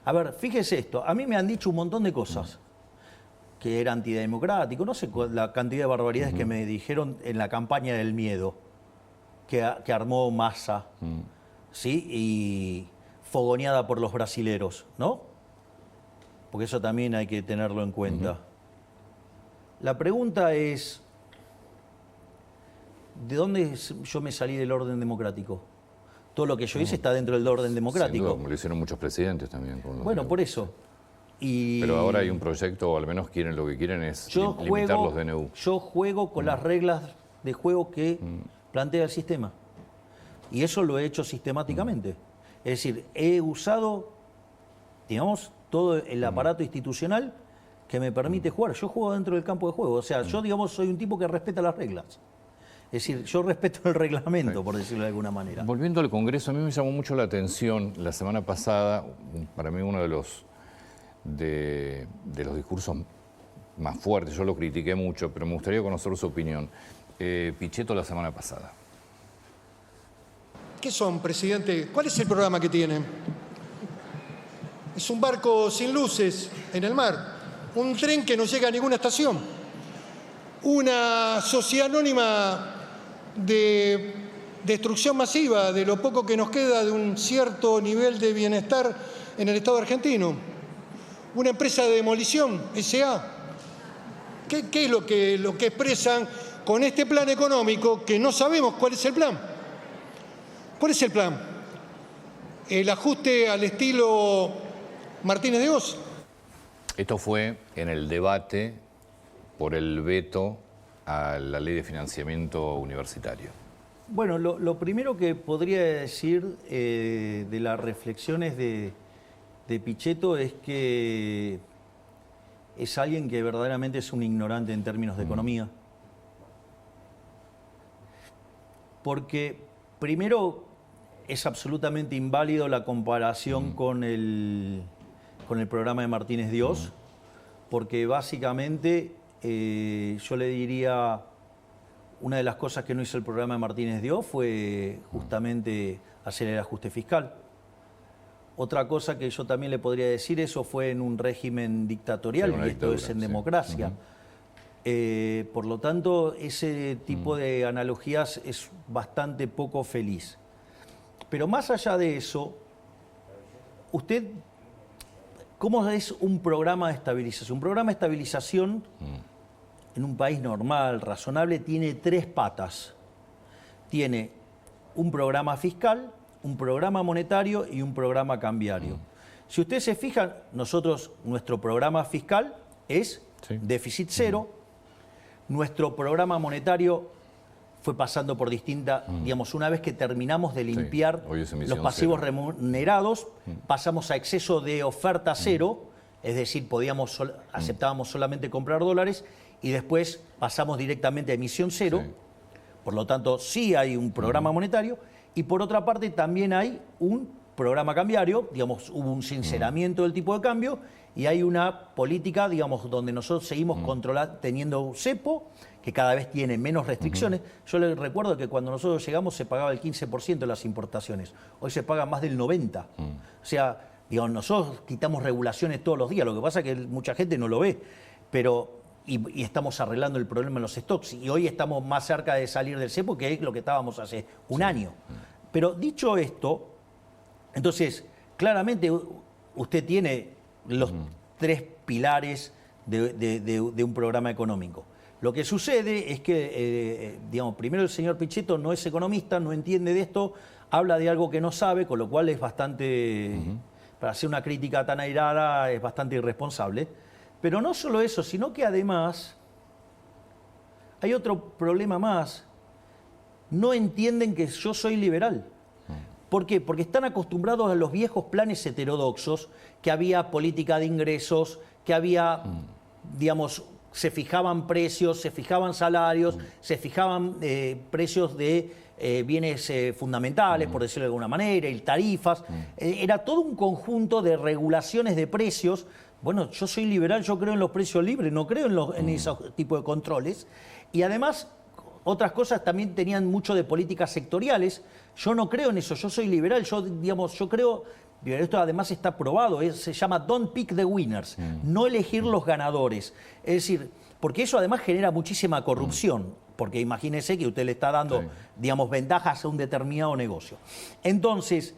A ver, fíjese esto, a mí me han dicho un montón de cosas, que era antidemocrático, no sé la cantidad de barbaridades que me dijeron en la campaña del miedo, que armó Massa, ¿sí? Y fogoneada por los brasileros, ¿no? Porque eso también hay que tenerlo en cuenta. La pregunta es, ¿de dónde yo me salí del orden democrático? Todo lo que yo hice está dentro del orden democrático. Sin duda, como lo hicieron muchos presidentes también. Bueno, por eso. Pero ahora hay un proyecto, o al menos lo que quieren es limitar los DNU. Yo juego con las reglas de juego que plantea el sistema. Y eso lo he hecho sistemáticamente. Es decir, he usado, digamos, todo el aparato institucional que me permite jugar. Yo juego dentro del campo de juego. O sea, yo, digamos, soy un tipo que respeta las reglas. Es decir, yo respeto el reglamento, por decirlo de alguna manera. Volviendo al Congreso, a mí me llamó mucho la atención la semana pasada, para mí uno de los discursos más fuertes, yo lo critiqué mucho, pero me gustaría conocer su opinión. Pichetto la semana pasada. ¿Qué son, presidente? ¿Cuál es el programa que tienen? Es un barco sin luces en el mar, un tren que no llega a ninguna estación, una sociedad anónima de destrucción masiva de lo poco que nos queda de un cierto nivel de bienestar en el Estado argentino, una empresa de demolición, S.A. ¿Qué es lo que expresan con este plan económico que no sabemos cuál es el plan? ¿Cuál es el plan? ¿El ajuste al estilo Martínez de Oz? Esto fue en el debate por el veto a la ley de financiamiento universitario. Bueno, lo primero que podría decir de las reflexiones de Pichetto es que es alguien que verdaderamente es un ignorante en términos de economía. Porque primero es absolutamente inválido la comparación con el programa de Martínez de Oz, porque básicamente yo le diría, una de las cosas que no hizo el programa de Martínez de Oz fue justamente hacer el ajuste fiscal. Otra cosa que yo también le podría decir, eso fue en un régimen dictatorial, y esto es en democracia. Por lo tanto, ese tipo de analogías es bastante poco feliz. Pero más allá de eso, usted, ¿cómo es un programa de estabilización? Un programa de estabilización en un país normal, razonable, tiene 3 patas. Tiene un programa fiscal, un programa monetario y un programa cambiario. Si ustedes se fijan, nuestro programa fiscal es déficit cero. Nuestro programa monetario fue pasando por distintas, digamos, una vez que terminamos de limpiar los pasivos remunerados, pasamos a exceso de oferta cero, es decir, aceptábamos solamente comprar dólares, y después pasamos directamente a emisión cero. Por lo tanto, sí hay un programa monetario, y por otra parte también hay un programa cambiario, digamos, hubo un sinceramiento del tipo de cambio, y hay una política, digamos, donde nosotros seguimos teniendo cepo, que cada vez tiene menos restricciones. Yo les recuerdo que cuando nosotros llegamos se pagaba el 15% de las importaciones, hoy se paga más del 90%. O sea, digamos, nosotros quitamos regulaciones todos los días, lo que pasa es que mucha gente no lo ve, pero y estamos arreglando el problema en los stocks, y hoy estamos más cerca de salir del cepo que es lo que estábamos hace un año. Pero dicho esto, entonces, claramente usted tiene los 3 pilares de un programa económico. Lo que sucede es que, digamos, primero el señor Pichetto no es economista, no entiende de esto, habla de algo que no sabe, con lo cual es bastante, para hacer una crítica tan airada, es bastante irresponsable. Pero no solo eso, sino que además hay otro problema más. No entienden que yo soy liberal. ¿Por qué? Porque están acostumbrados a los viejos planes heterodoxos, que había política de ingresos, que había, digamos, se fijaban precios, se fijaban salarios, se fijaban precios de bienes fundamentales, por decirlo de alguna manera, y tarifas. Era todo un conjunto de regulaciones de precios. Bueno, yo soy liberal, yo creo en los precios libres, no creo en ese tipo de controles. Y además, otras cosas también tenían mucho de políticas sectoriales. Yo no creo en eso, yo soy liberal, yo creo, esto además está probado, se llama don't pick the winners, no elegir los ganadores. Es decir, porque eso además genera muchísima corrupción, porque imagínese que usted le está dando, digamos, ventajas a un determinado negocio. Entonces,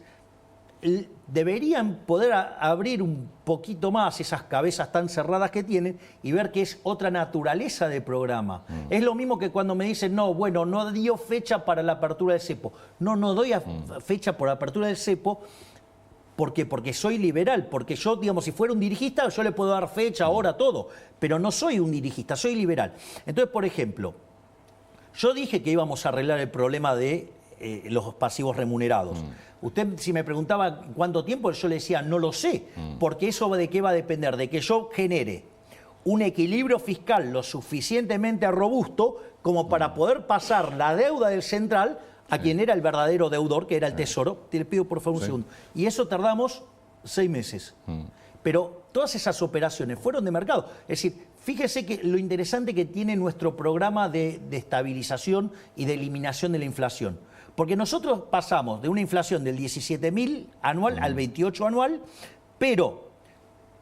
deberían poder abrir un poquito más esas cabezas tan cerradas que tienen y ver que es otra naturaleza de programa. Es lo mismo que cuando me dicen, no, bueno, no dio fecha para la apertura del cepo. No doy fecha por la apertura del cepo. ¿Por qué? Porque soy liberal, porque yo, digamos, si fuera un dirigista, yo le puedo dar fecha, hora, todo, pero no soy un dirigista, soy liberal. Entonces, por ejemplo, yo dije que íbamos a arreglar el problema de los pasivos remunerados. Usted, si me preguntaba cuánto tiempo, yo le decía, no lo sé, porque eso de qué va a depender, de que yo genere un equilibrio fiscal lo suficientemente robusto como para poder pasar la deuda del central a quien era el verdadero deudor, que era el Tesoro. Te le pido por favor un segundo. Y eso tardamos 6 meses. Pero todas esas operaciones fueron de mercado. Es decir, fíjese que lo interesante que tiene nuestro programa de estabilización y de eliminación de la inflación. Porque nosotros pasamos de una inflación del 17.000 anual al 28 anual, pero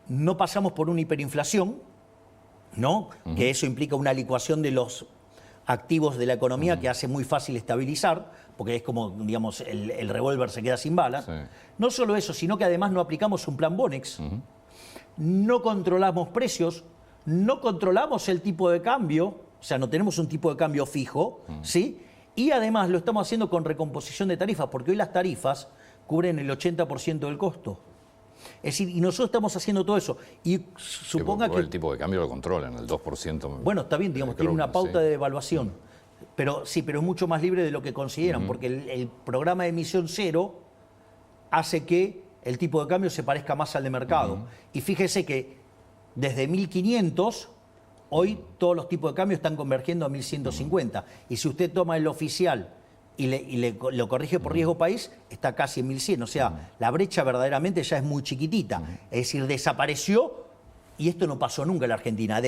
no pasamos por una hiperinflación, ¿no? Que eso implica una licuación de los activos de la economía que hace muy fácil estabilizar, porque es como, digamos, el revólver se queda sin balas. Sí. No solo eso, sino que además no aplicamos un plan Bonex, no controlamos precios, no controlamos el tipo de cambio, o sea, no tenemos un tipo de cambio fijo, ¿sí? Y además lo estamos haciendo con recomposición de tarifas, porque hoy las tarifas cubren el 80% del costo. Es decir, y nosotros estamos haciendo todo eso. Y suponga que... El tipo de cambio lo controlan, el 2%. Bueno, está bien, digamos, tiene una pauta de devaluación. Pero sí, pero es mucho más libre de lo que consideran, porque el programa de emisión cero hace que el tipo de cambio se parezca más al de mercado. Y fíjese que desde 1500, hoy todos los tipos de cambio están convergiendo a 1150. Y si usted toma el oficial y lo corrige por riesgo país, está casi en 1100. O sea, la brecha verdaderamente ya es muy chiquitita. Es decir, desapareció, y esto no pasó nunca en la Argentina,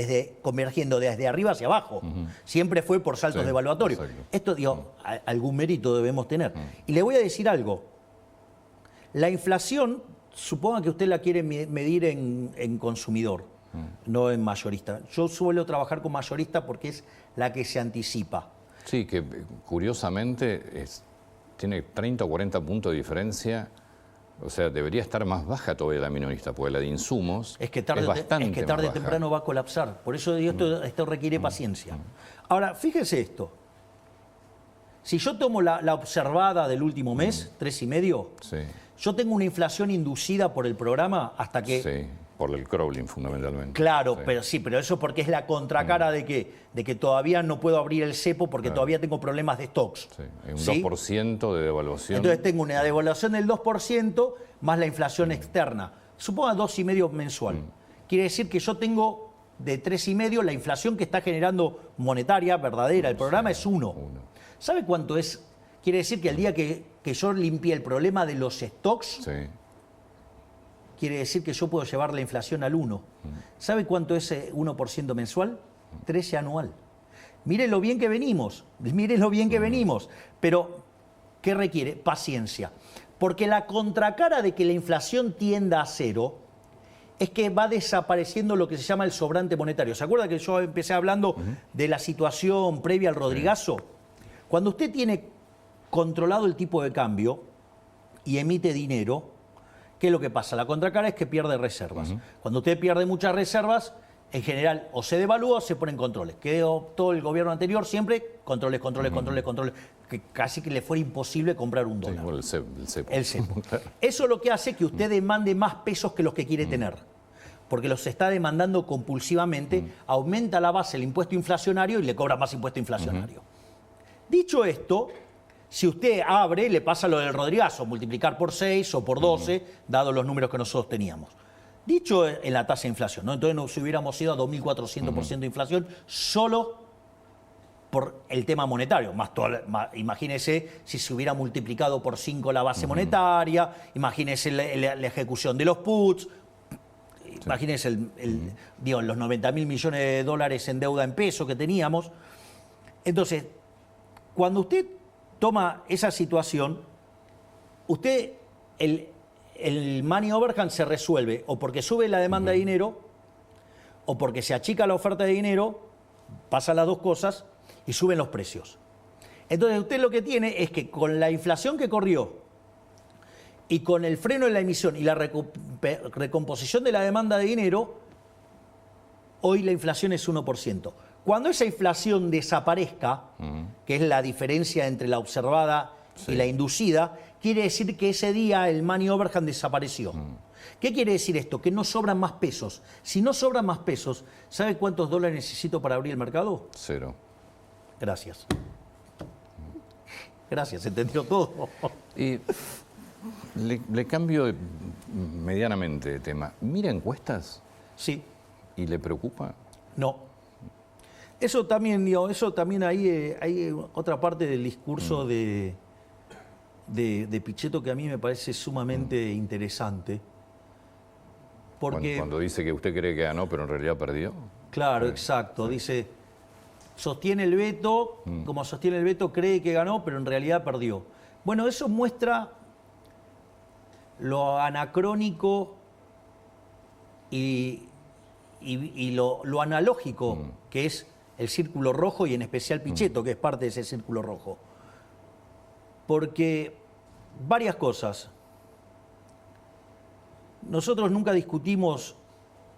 convergiendo desde arriba hacia abajo. Siempre fue por saltos devaluatorios. Exacto. Esto, digo, algún mérito debemos tener. Y le voy a decir algo. La inflación, suponga que usted la quiere medir en consumidor, no en mayorista. Yo suelo trabajar con mayorista porque es la que se anticipa. Sí, que curiosamente tiene 30 o 40 puntos de diferencia. O sea, debería estar más baja todavía la minorista, porque la de insumos es que tarde o temprano va a colapsar. Por eso esto requiere paciencia. Ahora, fíjese esto. Si yo tomo la observada del último mes, 3,5, Sí, yo tengo una inflación inducida por el programa hasta que... sí, por el crawling fundamentalmente. Claro, Sí. pero eso porque es la contracara de que todavía no puedo abrir el cepo porque todavía tengo problemas de stocks. Sí, hay un ¿Sí? 2% de devaluación. Entonces tengo una devaluación del 2% más la inflación externa. Suponga 2,5 mensual. Quiere decir que yo tengo de 3,5, la inflación que está generando monetaria, verdadera, el programa es 1. ¿Sabe cuánto es? Quiere decir que el día que yo limpié el problema de los stocks, Sí. quiere decir que yo puedo llevar la inflación al 1. ¿Sabe cuánto es 1% mensual? 13 anual. Mire lo bien que venimos, pero ¿qué requiere? Paciencia. Porque la contracara de que la inflación tienda a cero es que va desapareciendo lo que se llama el sobrante monetario. ¿Se acuerda que yo empecé hablando de la situación previa al Rodrigazo? Cuando usted tiene controlado el tipo de cambio y emite dinero, ¿qué es lo que pasa? La contracara es que pierde reservas. Cuando usted pierde muchas reservas, en general o se devalúa o se ponen controles. Quedó todo el gobierno anterior siempre controles, que casi que le fuera imposible comprar un Sí, dólar. bueno, el cepo. El cepo. Eso es lo que hace que usted demande más pesos que los que quiere tener. Porque los está demandando compulsivamente, aumenta la base el impuesto inflacionario y le cobra más impuesto inflacionario. Dicho esto, si usted abre, le pasa lo del Rodrigazo, multiplicar por 6 o por 12, dado los números que nosotros teníamos. Dicho en la tasa de inflación, ¿no? Entonces nos hubiéramos ido a 2.400% de inflación solo por el tema monetario. Imagínese si se hubiera multiplicado por 5 la base monetaria, imagínese la ejecución de los puts, imagínese los 90.000 millones de dólares en deuda en peso que teníamos. Entonces, cuando usted toma esa situación, el money overhang se resuelve o porque sube la demanda de dinero o porque se achica la oferta de dinero, pasan las dos cosas y suben los precios. Entonces usted lo que tiene es que con la inflación que corrió y con el freno en la emisión y la recomposición de la demanda de dinero, hoy la inflación es 1%. Cuando esa inflación desaparezca, que es la diferencia entre la observada y la inducida, quiere decir que ese día el money overhang desapareció. ¿Qué quiere decir esto? Que no sobran más pesos. Si no sobran más pesos, ¿sabe cuántos dólares necesito para abrir el mercado? 0. Gracias. Gracias, entendió todo. Y le cambio medianamente de tema. ¿Mira encuestas Sí, y le preocupa? no. Eso también ahí hay otra parte del discurso de Pichetto que a mí me parece sumamente interesante. Porque, Cuando dice que usted cree que ganó, pero en realidad perdió. claro, exacto, dice, sostiene el veto, como sostiene el veto cree que ganó, pero en realidad perdió. Bueno, eso muestra lo anacrónico y lo analógico que es el círculo rojo y en especial Pichetto, que es parte de ese círculo rojo. Porque varias cosas. Nosotros nunca discutimos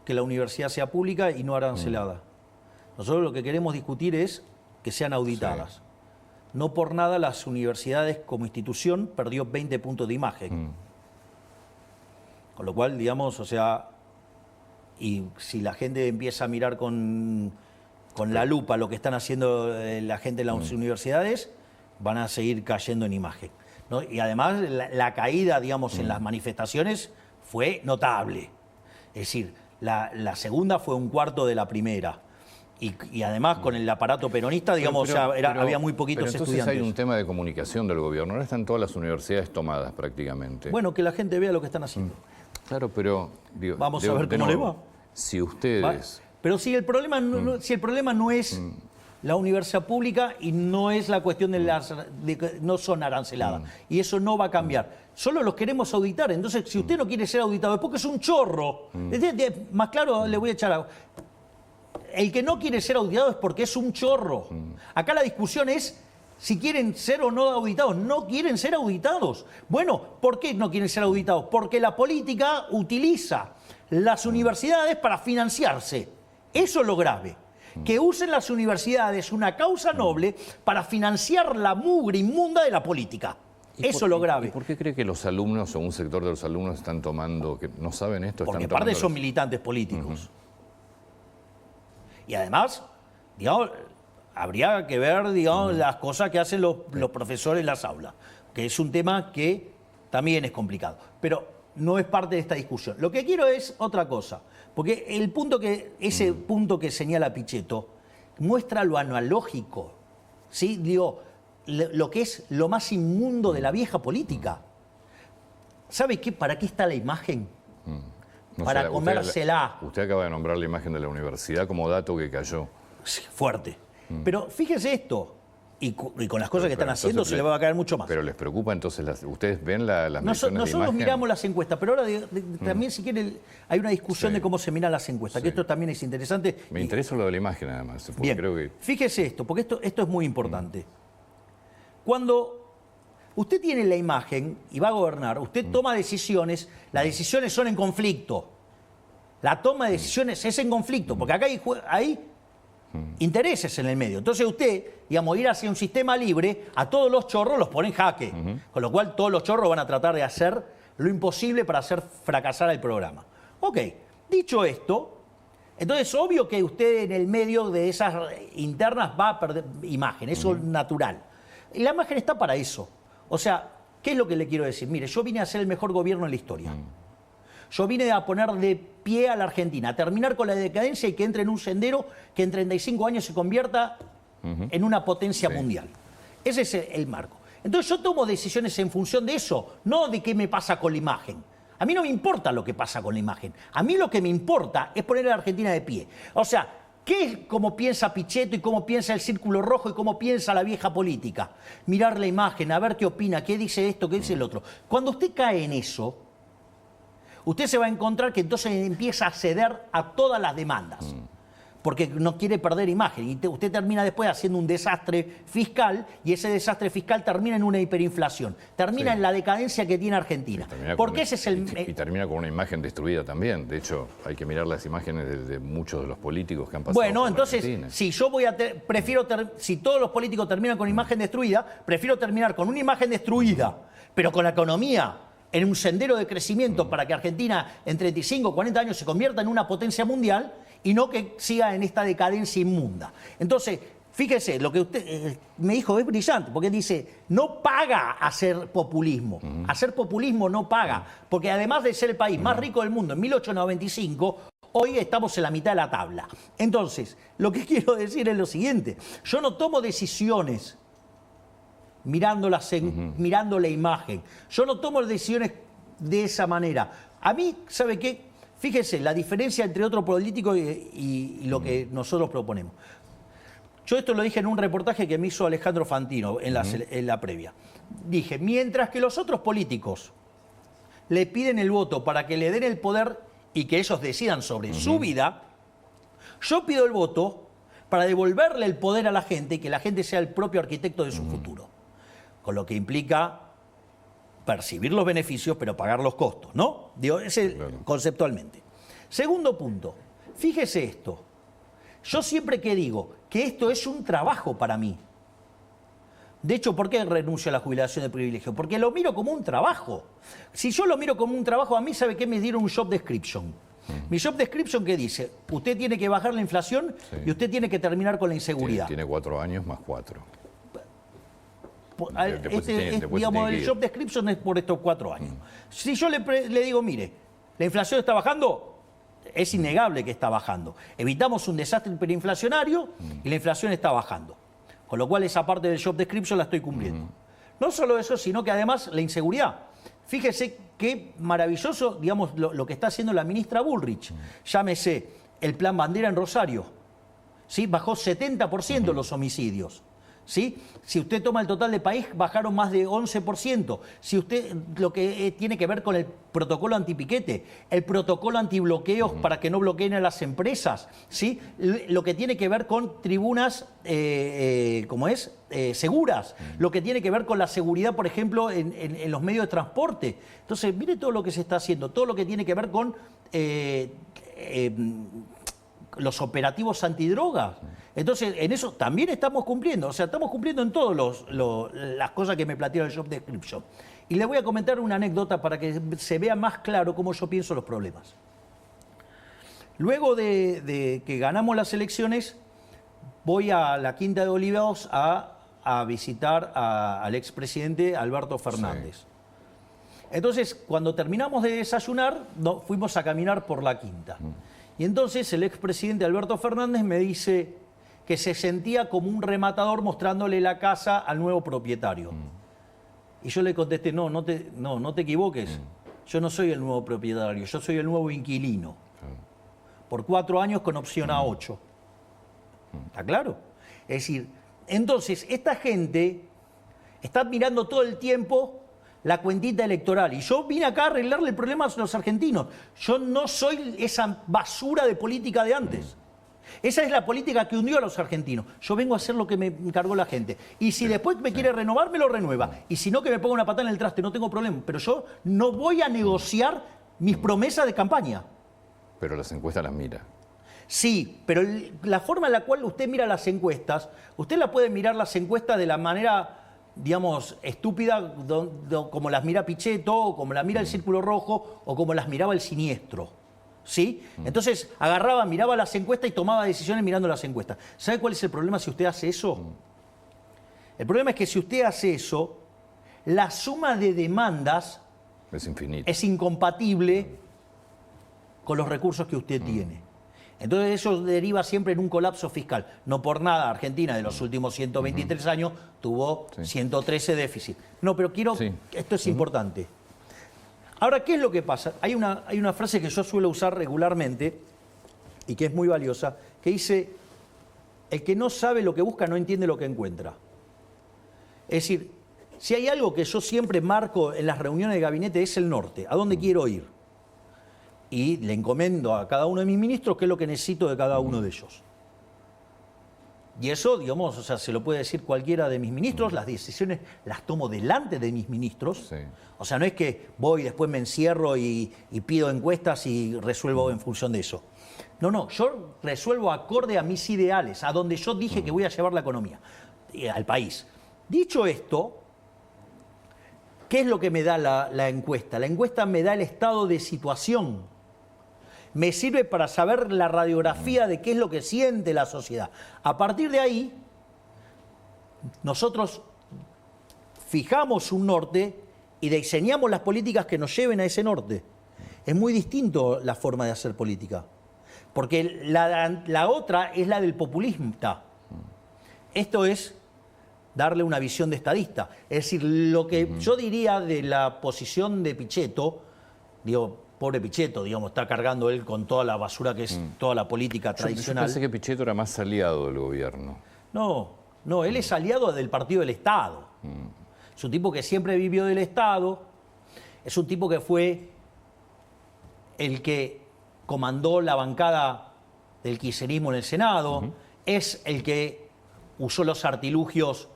que la universidad sea pública y no arancelada. Nosotros lo que queremos discutir es que sean auditadas. Sí. No por nada las universidades como institución perdió 20 puntos de imagen. Con lo cual, digamos, o sea, y si la gente empieza a mirar con la lupa lo que están haciendo la gente en las universidades, van a seguir cayendo en imagen, ¿no? Y además la caída, digamos, en las manifestaciones fue notable. Es decir, la segunda fue un cuarto de la primera. Y además con el aparato peronista, digamos, había muy poquitos entonces estudiantes. Hay un tema de comunicación del gobierno. Ahora están todas las universidades tomadas prácticamente. Bueno, que la gente vea lo que están haciendo. Claro, pero... Digo, vamos a ver cómo le va. Si ustedes... Pero si el problema no es la universidad pública y no es la cuestión de que no son aranceladas. Y eso no va a cambiar. Solo los queremos auditar. Entonces, si usted no quiere ser auditado, es porque es un chorro. Más claro, le voy a echar agua. El que no quiere ser auditado es porque es un chorro. Acá la discusión es si quieren ser o no auditados. No quieren ser auditados. Bueno, ¿por qué no quieren ser auditados? Porque la política utiliza las universidades para financiarse. Eso es lo grave. Que usen las universidades una causa noble para financiar la mugre inmunda de la política. Eso es lo grave. ¿Y por qué cree que los alumnos o un sector de los alumnos están tomando, que no saben esto? Porque aparte son militantes políticos. Y además, digamos, habría que ver, digamos, las cosas que hacen los profesores en las aulas, que es un tema que también es complicado. Pero no es parte de esta discusión. Lo que quiero es otra cosa, porque ese punto que señala Pichetto muestra lo analógico, ¿sí? Digo, lo que es lo más inmundo de la vieja política. ¿Sabe qué? ¿Para qué está la imagen? Para comérsela. Usted acaba de nombrar la imagen de la universidad como dato que cayó. Sí, fuerte. Pero fíjese esto, y con las cosas que están haciendo se le va a caer mucho más. Pero les preocupa entonces, ustedes ven las mediciones de Nosotros miramos las encuestas, pero ahora también si quieren hay una discusión de cómo se miran las encuestas, que esto también es interesante. Me interesa lo de la imagen además. Porque bien, creo que... fíjese esto, porque esto es muy importante. Cuando usted tiene la imagen y va a gobernar, usted toma decisiones, las decisiones son en conflicto. La toma de decisiones es en conflicto, porque acá hay intereses en el medio. Entonces usted, digamos, ir hacia un sistema libre, a todos los chorros los pone en jaque. Con lo cual todos los chorros van a tratar de hacer lo imposible para hacer fracasar el programa. Ok, dicho esto, entonces obvio que usted en el medio de esas internas va a perder imagen, eso es natural. Y la imagen está para eso. O sea, ¿qué es lo que le quiero decir? Mire, yo vine a ser el mejor gobierno en la historia. Yo vine a poner de pie a la Argentina, a terminar con la decadencia y que entre en un sendero que en 35 años se convierta en una potencia mundial. Ese es el marco. Entonces yo tomo decisiones en función de eso, no de qué me pasa con la imagen. A mí no me importa lo que pasa con la imagen. A mí lo que me importa es poner a la Argentina de pie. O sea, ¿qué es cómo piensa Pichetto y cómo piensa el Círculo Rojo y cómo piensa la vieja política? Mirar la imagen, a ver qué opina, qué dice esto, qué dice el otro. Cuando usted cae en eso, usted se va a encontrar que entonces empieza a ceder a todas las demandas, porque no quiere perder imagen. Y usted termina después haciendo un desastre fiscal, y ese desastre fiscal termina en una hiperinflación, termina en la decadencia que tiene Argentina. Porque ese es y termina con una imagen destruida también. De hecho, hay que mirar las imágenes de muchos de los políticos que han pasado. Bueno, entonces, Argentina. si yo si todos los políticos terminan con imagen destruida, prefiero terminar con una imagen destruida, pero con la economía en un sendero de crecimiento para que Argentina en 35 o 40 años se convierta en una potencia mundial y no que siga en esta decadencia inmunda. Entonces, fíjese, lo que usted me dijo es brillante, porque dice, no paga hacer populismo. Hacer populismo no paga, porque además de ser el país más rico del mundo en 1895, hoy estamos en la mitad de la tabla. Entonces, lo que quiero decir es lo siguiente, yo no tomo decisiones mirando la imagen. Yo no tomo decisiones de esa manera. A mí, ¿sabe qué? Fíjese, la diferencia entre otro político y lo que nosotros proponemos. Yo esto lo dije en un reportaje que me hizo Alejandro Fantino en la previa. Dije, mientras que los otros políticos le piden el voto para que le den el poder y que ellos decidan sobre su vida, yo pido el voto para devolverle el poder a la gente y que la gente sea el propio arquitecto de su futuro. Con lo que implica percibir los beneficios, pero pagar los costos, ¿no? Digo, ese conceptualmente. Segundo punto, fíjese esto. Yo siempre que digo que esto es un trabajo para mí. De hecho, ¿por qué renuncio a la jubilación de privilegio? Porque lo miro como un trabajo. Si yo lo miro como un trabajo, a mí, ¿sabe qué? Me dieron un job description. Mi job description, ¿qué dice? Usted tiene que bajar la inflación y usted tiene que terminar con la inseguridad. Tiene 4 años más 4. Digamos, el job description es por estos 4 años. Si yo le digo, mire, la inflación está bajando, es innegable que está bajando. Evitamos un desastre hiperinflacionario y la inflación está bajando. Con lo cual esa parte del job description la estoy cumpliendo. No solo eso, sino que además la inseguridad. Fíjese qué maravilloso, digamos, lo que está haciendo la ministra Bullrich. Llámese el Plan Bandera en Rosario. ¿Sí? Bajó 70% los homicidios. ¿Sí? Si usted toma el total del país, bajaron más de 11%. Si usted, lo que tiene que ver con el protocolo antipiquete, el protocolo antibloqueos para que no bloqueen a las empresas, ¿sí? Lo que tiene que ver con tribunas, seguras, lo que tiene que ver con la seguridad, por ejemplo, en los medios de transporte. Entonces, mire todo lo que se está haciendo, todo lo que tiene que ver con los operativos antidrogas. Entonces, en eso también estamos cumpliendo. O sea, estamos cumpliendo en todas las cosas que me plantearon el job description. Y le voy a comentar una anécdota para que se vea más claro cómo yo pienso los problemas. Luego de que ganamos las elecciones, voy a la Quinta de Olivos a visitar al expresidente Alberto Fernández. Sí. Entonces, cuando terminamos de desayunar, fuimos a caminar por la Quinta. Y entonces el expresidente Alberto Fernández me dice que se sentía como un rematador mostrándole la casa al nuevo propietario. Y yo le contesté, no te equivoques. Yo no soy el nuevo propietario, yo soy el nuevo inquilino. Por 4 años con opción a 8. ¿Está claro? Es decir, entonces esta gente está mirando todo el tiempo la cuentita electoral. Y yo vine acá a arreglarle el problema a los argentinos. Yo no soy esa basura de política de antes. Esa es la política que hundió a los argentinos. Yo vengo a hacer lo que me encargó la gente. Y si después me quiere renovar, me lo renueva. Y si no, que me ponga una patada en el traste, no tengo problema. Pero yo no voy a negociar mis promesas de campaña. Pero las encuestas las mira. Sí, pero la forma en la cual usted mira las encuestas, usted la puede mirar las encuestas de la manera, digamos, estúpida, como las mira Pichetto, o como las mira el Círculo Rojo, o como las miraba el Siniestro. ¿Sí? Entonces agarraba, miraba las encuestas y tomaba decisiones mirando las encuestas. ¿Sabe cuál es el problema si usted hace eso? El problema es que si usted hace eso, la suma de demandas es infinita. Es incompatible con los recursos que usted tiene. Entonces eso deriva siempre en un colapso fiscal. No por nada Argentina de los últimos 123 años tuvo 113 déficit. No, pero esto es importante. Ahora, ¿qué es lo que pasa? Hay una frase que yo suelo usar regularmente y que es muy valiosa, que dice, el que no sabe lo que busca no entiende lo que encuentra. Es decir, si hay algo que yo siempre marco en las reuniones de gabinete es el norte, ¿a dónde quiero ir? Y le encomiendo a cada uno de mis ministros qué es lo que necesito de cada uno de ellos. Y eso, digamos, o sea, se lo puede decir cualquiera de mis ministros, las decisiones las tomo delante de mis ministros. Sí. O sea, no es que voy, después me encierro y pido encuestas y resuelvo en función de eso. No, yo resuelvo acorde a mis ideales, a donde yo dije que voy a llevar la economía, al país. Dicho esto, ¿qué es lo que me da la encuesta? La encuesta me da el estado de situación. Me sirve para saber la radiografía de qué es lo que siente la sociedad. A partir de ahí, nosotros fijamos un norte y diseñamos las políticas que nos lleven a ese norte. Es muy distinto la forma de hacer política, porque la otra es la del populista. Esto es darle una visión de estadista. Es decir, lo que yo diría de la posición de Pichetto, digo, pobre Pichetto, digamos, está cargando él con toda la basura que es toda la política tradicional. Yo pensé que Pichetto era más aliado del gobierno. No, él es aliado del Partido del Estado. Es un tipo que siempre vivió del Estado, es un tipo que fue el que comandó la bancada del kirchnerismo en el Senado, es el que usó los artilugios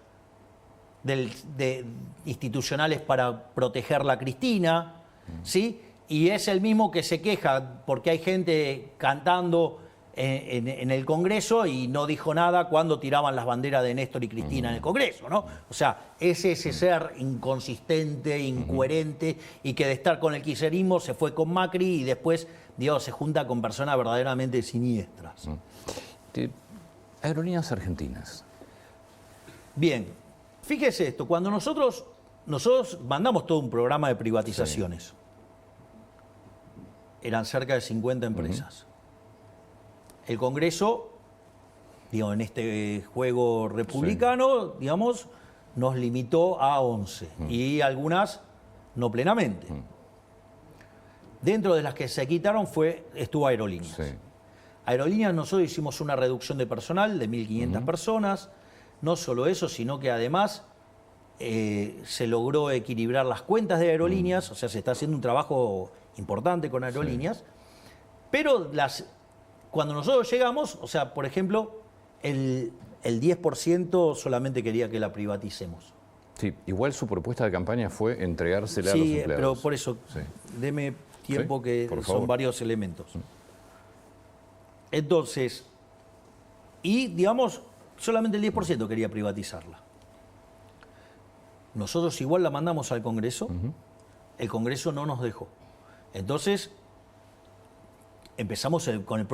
institucionales para protegerla a Cristina, ¿sí? Y es el mismo que se queja porque hay gente cantando en el Congreso y no dijo nada cuando tiraban las banderas de Néstor y Cristina en el Congreso, ¿no? O sea, es ese ser inconsistente, incoherente, y que de estar con el kirchnerismo se fue con Macri y después, Dios, se junta con personas verdaderamente siniestras. Aerolíneas Argentinas. Bien, fíjese esto, cuando nosotros mandamos todo un programa de privatizaciones, eran cerca de 50 empresas. El Congreso, digo, en este juego republicano, digamos, nos limitó a 11 y algunas no plenamente. Dentro de las que se quitaron estuvo Aerolíneas. Sí. Aerolíneas, nosotros hicimos una reducción de personal de 1.500 personas. No solo eso, sino que además se logró equilibrar las cuentas de Aerolíneas, o sea, se está haciendo un trabajo importante con Aerolíneas, pero cuando nosotros llegamos, o sea, por ejemplo, el 10% solamente quería que la privaticemos. Sí, igual su propuesta de campaña fue entregársela a los Sí, empleados. pero por eso, deme tiempo, que por favor. son varios elementos. Entonces, y digamos, solamente el 10% quería privatizarla. Nosotros igual la mandamos al Congreso, el Congreso no nos dejó. Entonces, empezamos con el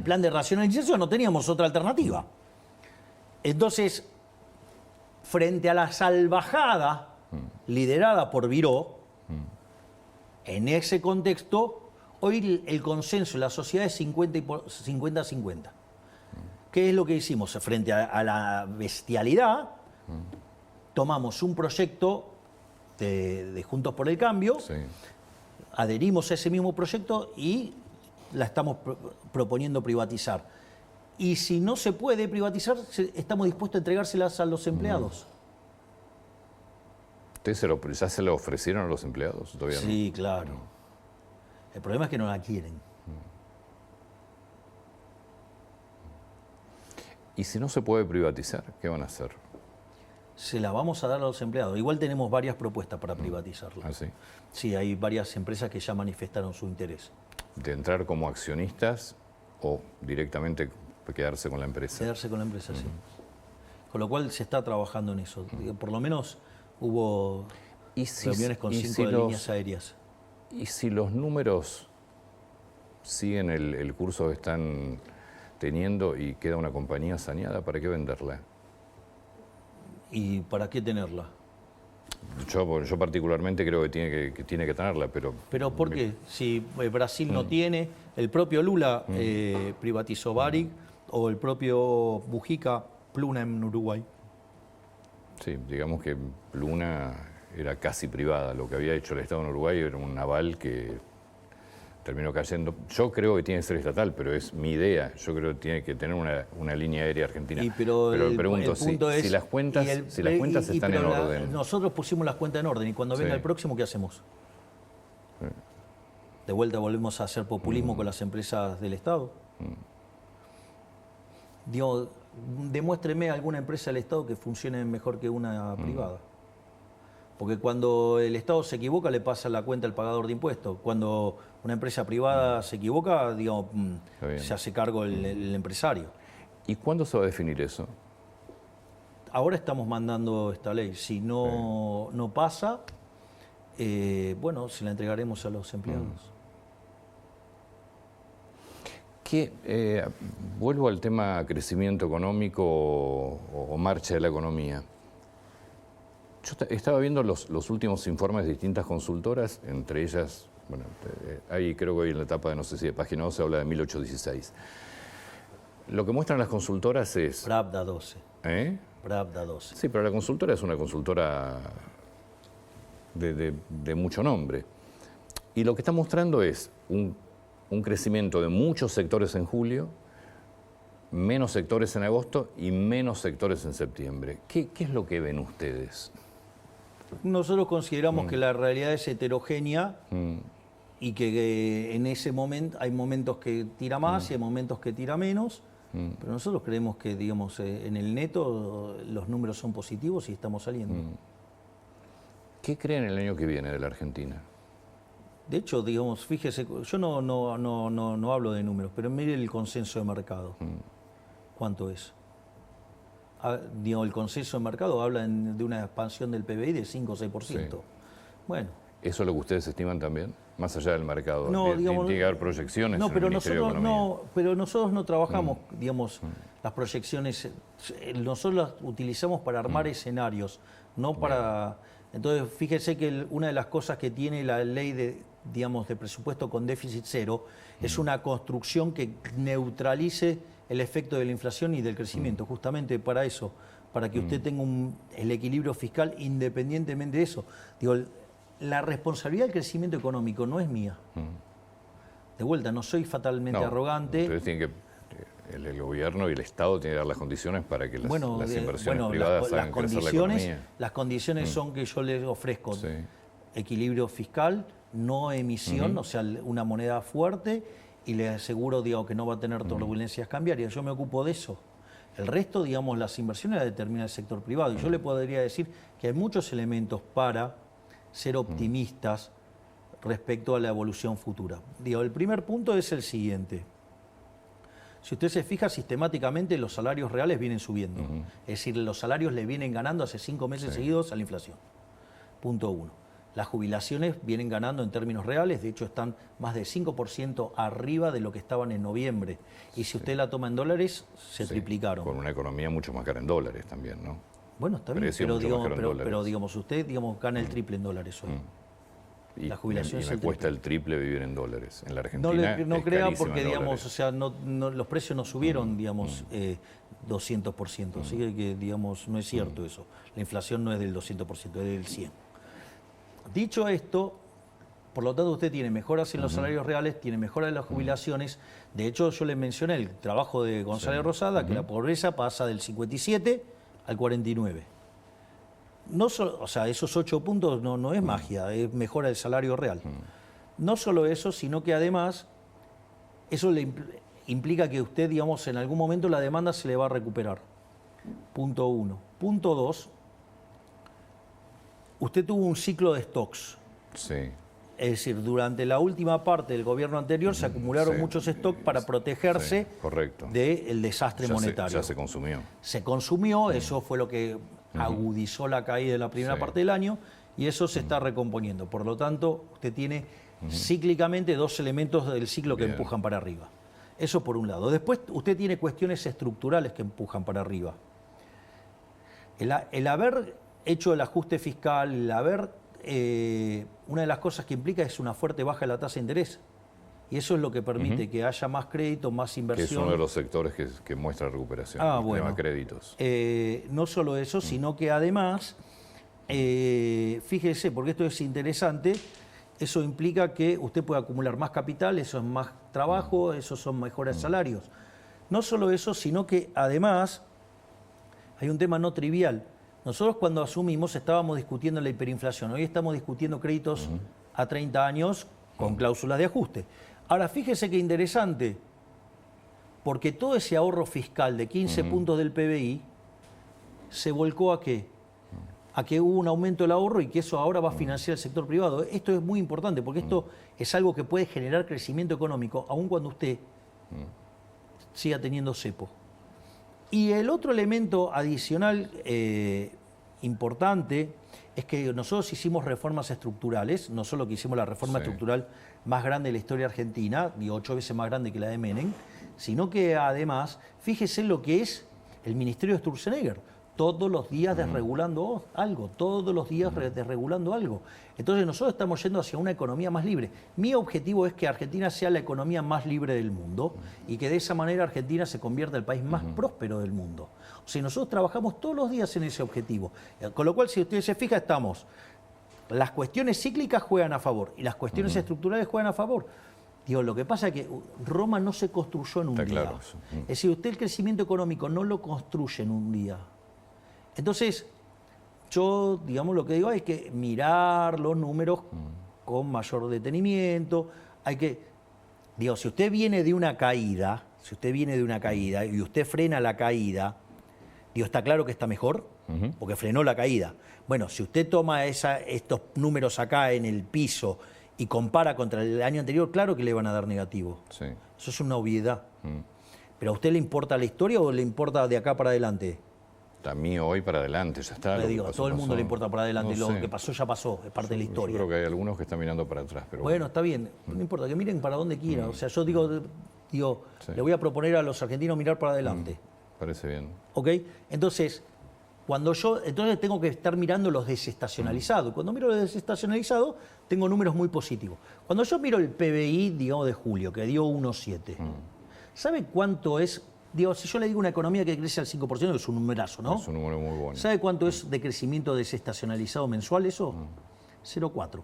plan de racionalización, no teníamos otra alternativa. Entonces, frente a la salvajada liderada por Viró, en ese contexto, hoy el consenso de la sociedad es 50-50. ¿Qué es lo que hicimos? Frente a la bestialidad, tomamos un proyecto de Juntos por el Cambio, adherimos a ese mismo proyecto y la estamos proponiendo privatizar. Y si no se puede privatizar, estamos dispuestos a entregárselas a los empleados. ¿Ustedes ya se lo ofrecieron a los empleados? ¿Todavía Sí, claro. El problema es que no la quieren. ¿Y si no se puede privatizar, qué van a hacer? Se la vamos a dar a los empleados. Igual tenemos varias propuestas para privatizarla. ¿Ah, sí? Sí, hay varias empresas que ya manifestaron su interés. ¿De entrar como accionistas o directamente quedarse con la empresa? Quedarse con la empresa, sí. Con lo cual se está trabajando en eso. Por lo menos hubo reuniones con 5 líneas aéreas. ¿Y si los números siguen el curso que están teniendo y queda una compañía saneada, ¿para qué venderla? ¿Y para qué tenerla? Yo particularmente creo que tiene que tenerla, pero... ¿Pero por qué? Si Brasil no tiene, el propio Lula privatizó Varig, o el propio Mujica, Pluna en Uruguay. Sí, digamos que Pluna era casi privada. Lo que había hecho el Estado en Uruguay era un aval que terminó cayendo. Yo creo que tiene que ser estatal, pero es mi idea. Yo creo que tiene que tener una línea aérea argentina. Pero pregunto, el punto es, si las cuentas están en orden. Nosotros pusimos las cuentas en orden y cuando venga el próximo, ¿qué hacemos? De vuelta volvemos a hacer populismo con las empresas del Estado. Digo, demuéstreme alguna empresa del Estado que funcione mejor que una privada. Porque cuando el Estado se equivoca, le pasa la cuenta al pagador de impuestos. Cuando una empresa privada se equivoca, digamos, se hace cargo el empresario. ¿Y cuándo se va a definir eso? Ahora estamos mandando esta ley. Si no pasa, bueno, se la entregaremos a los empleados. Vuelvo al tema crecimiento económico o marcha de la economía. Yo estaba viendo los últimos informes de distintas consultoras, entre ellas, bueno, ahí creo que hoy en la etapa de, no sé si de página 12 habla de 1816. Lo que muestran las consultoras es... Pravda 12. ¿Eh? Pravda 12. Sí, pero la consultora es una consultora de mucho nombre. Y lo que está mostrando es un crecimiento de muchos sectores en julio, menos sectores en agosto y menos sectores en septiembre. ¿Qué es lo que ven ustedes? Nosotros consideramos que la realidad es heterogénea y que en ese momento hay momentos que tira más y hay momentos que tira menos, pero nosotros creemos que, digamos, en el neto los números son positivos y estamos saliendo. ¿Qué creen el año que viene de la Argentina? De hecho, digamos, fíjese, yo no hablo de números, pero mire el consenso de mercado. ¿Cuánto es? Digo, el consenso de mercado habla de una expansión del PBI de 5 o 6%. Sí. Bueno. ¿Eso es lo que ustedes estiman también? Más allá del mercado. No, digamos, tiene que haber proyecciones no, en pero el Ministerio de Economía. pero nosotros no trabajamos, digamos, las proyecciones, nosotros las utilizamos para armar escenarios, no para... Entonces, fíjese que una de las cosas que tiene la ley de, digamos, de presupuesto con déficit cero es una construcción que neutralice el efecto de la inflación y del crecimiento, justamente para eso, para que usted tenga el equilibrio fiscal independientemente de eso. Digo, la responsabilidad del crecimiento económico no es mía. De vuelta, no soy fatalmente arrogante. Ustedes tienen que... El gobierno y el Estado tienen que dar las condiciones para que las inversiones privadas hagan crecer la economía. Las condiciones son que yo les ofrezco equilibrio fiscal, no emisión, o sea, una moneda fuerte, y les aseguro, digo, que no va a tener turbulencias cambiarias. Yo me ocupo de eso. El resto, digamos, las inversiones las determina el sector privado. Y yo le podría decir que hay muchos elementos para ser optimistas respecto a la evolución futura. Digo, el primer punto es el siguiente. Si usted se fija, sistemáticamente los salarios reales vienen subiendo. Es decir, los salarios le vienen ganando hace 5 meses seguidos a la inflación. Punto 1. Las jubilaciones vienen ganando en términos reales, de hecho están más de 5% arriba de lo que estaban en noviembre. Y si usted la toma en dólares, se triplicaron. Con una economía mucho más cara en dólares también, ¿no? Bueno, está bien, pero digamos, usted gana el triple en dólares hoy. Y la jubilación me cuesta el triple vivir en dólares. En la Argentina no crea porque, digamos, o sea, los precios no subieron, digamos, 200%. Así que, digamos, no es cierto eso. La inflación no es del 200%, es del 100%. Dicho esto, por lo tanto, usted tiene mejoras en los salarios reales, tiene mejoras en las jubilaciones. De hecho, yo le mencioné el trabajo de González Rosada, que la pobreza pasa del 57 al 49. No solo, o sea, esos 8 puntos no es magia, es mejora del salario real. No solo eso, sino que además eso le implica que usted, digamos, en algún momento la demanda se le va a recuperar. Punto 1. Punto 2, usted tuvo un ciclo de stocks. Sí. Es decir, durante la última parte del gobierno anterior se acumularon muchos stocks para protegerse del desastre monetario. Ya se consumió. Se consumió, eso fue lo que agudizó la caída de la primera parte del año y eso se está recomponiendo. Por lo tanto, usted tiene cíclicamente 2 elementos del ciclo que empujan para arriba. Eso por un lado. Después usted tiene cuestiones estructurales que empujan para arriba. El haber hecho el ajuste fiscal, el haber... una de las cosas que implica es una fuerte baja de la tasa de interés. Y eso es lo que permite que haya más crédito, más inversión. Que es uno de los sectores que muestra recuperación, el tema créditos. No solo eso, sino que además, fíjese, porque esto es interesante, eso implica que usted puede acumular más capital, eso es más trabajo, esos son mejores salarios. No solo eso, sino que además hay un tema no trivial. Nosotros cuando asumimos estábamos discutiendo la hiperinflación, hoy estamos discutiendo créditos a 30 años con cláusulas de ajuste. Ahora, fíjese qué interesante, porque todo ese ahorro fiscal de 15 puntos del PBI se volcó ¿a qué? A que hubo un aumento del ahorro y que eso ahora va a financiar el sector privado. Esto es muy importante porque esto es algo que puede generar crecimiento económico, aun cuando usted siga teniendo cepo. Y el otro elemento adicional importante es que nosotros hicimos reformas estructurales, no solo que hicimos la reforma estructural más grande de la historia argentina, 8 veces más grande que la de Menem, sino que además, fíjese lo que es el Ministerio de Sturzenegger, todos los días desregulando algo, todos los días desregulando algo. Entonces nosotros estamos yendo hacia una economía más libre. Mi objetivo es que Argentina sea la economía más libre del mundo y que de esa manera Argentina se convierta en el país más próspero del mundo. O sea, nosotros trabajamos todos los días en ese objetivo. Con lo cual, si usted se fija, estamos... Las cuestiones cíclicas juegan a favor y las cuestiones estructurales juegan a favor. Digo, lo que pasa es que Roma no se construyó en un día. Claro. Es decir, usted el crecimiento económico no lo construye en un día. Entonces, yo, digamos, lo que digo es que mirar los números con mayor detenimiento. Hay que, digo, si usted viene de una caída, y usted frena la caída, digo, está claro que está mejor, porque frenó la caída. Bueno, si usted toma estos números acá en el piso y compara contra el año anterior, claro que le van a dar negativo. Sí. Eso es una obviedad. ¿Pero a usted le importa la historia o le importa de acá para adelante? A mí hoy para adelante, ya está. Le digo, a todo el mundo le importa para adelante. No sé. Lo que pasó ya pasó, es parte de la historia. Yo creo que hay algunos que están mirando para atrás. Pero Bueno, está bien, no importa, que miren para donde quieran. O sea, yo digo, Sí. le voy a proponer a los argentinos mirar para adelante. Parece bien. ¿Ok? Entonces, entonces tengo que estar mirando los desestacionalizados. Cuando miro los desestacionalizados, tengo números muy positivos. Cuando yo miro el PBI, digamos, de julio, que dio 1,7, ¿sabe cuánto es? Digo, si yo le digo una economía que crece al 5%, es un numerazo, ¿no? Es un número muy bueno. ¿Sabe cuánto es de crecimiento desestacionalizado mensual eso? 0,4.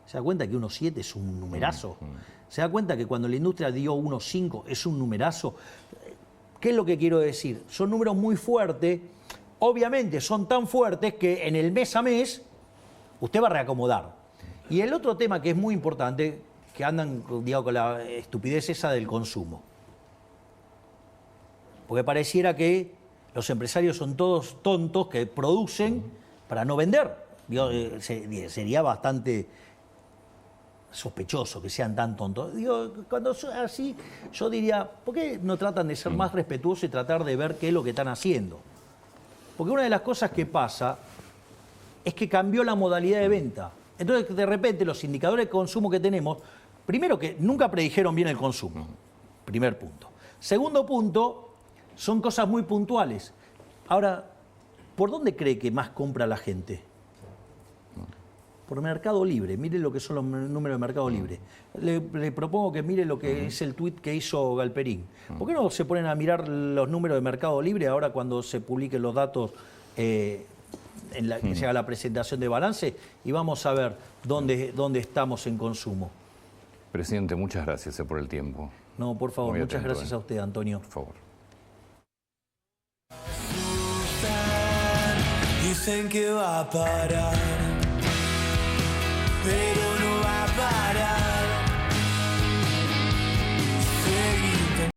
¿Se da cuenta que 1,7 es un numerazo? ¿Se da cuenta que cuando la industria dio 1,5 es un numerazo? ¿Qué es lo que quiero decir? Son números muy fuertes. Obviamente son tan fuertes que en el mes a mes usted va a reacomodar. Y el otro tema que es muy importante, que andan, digamos, con la estupidez esa del consumo. Porque pareciera que los empresarios son todos tontos que producen para no vender. Digo, sería bastante sospechoso que sean tan tontos. Digo, cuando son así, yo diría, ¿por qué no tratan de ser más respetuosos y tratar de ver qué es lo que están haciendo? Porque una de las cosas que pasa es que cambió la modalidad de venta. Entonces, de repente, los indicadores de consumo que tenemos, primero que nunca predijeron bien el consumo. Primer punto. Segundo punto, son cosas muy puntuales. Ahora, ¿por dónde cree que más compra la gente? Por Mercado Libre. Mire lo que son los números de Mercado Libre. Le propongo que mire lo que es el tuit que hizo Galperín. ¿Por qué no se ponen a mirar los números de Mercado Libre ahora cuando se publiquen los datos que se haga la presentación de balance? Y vamos a ver dónde estamos en consumo. Presidente, muchas gracias por el tiempo. No, por favor, Muy muchas atento, gracias a usted, Antonio. Por favor. Dicen que va a parar, pero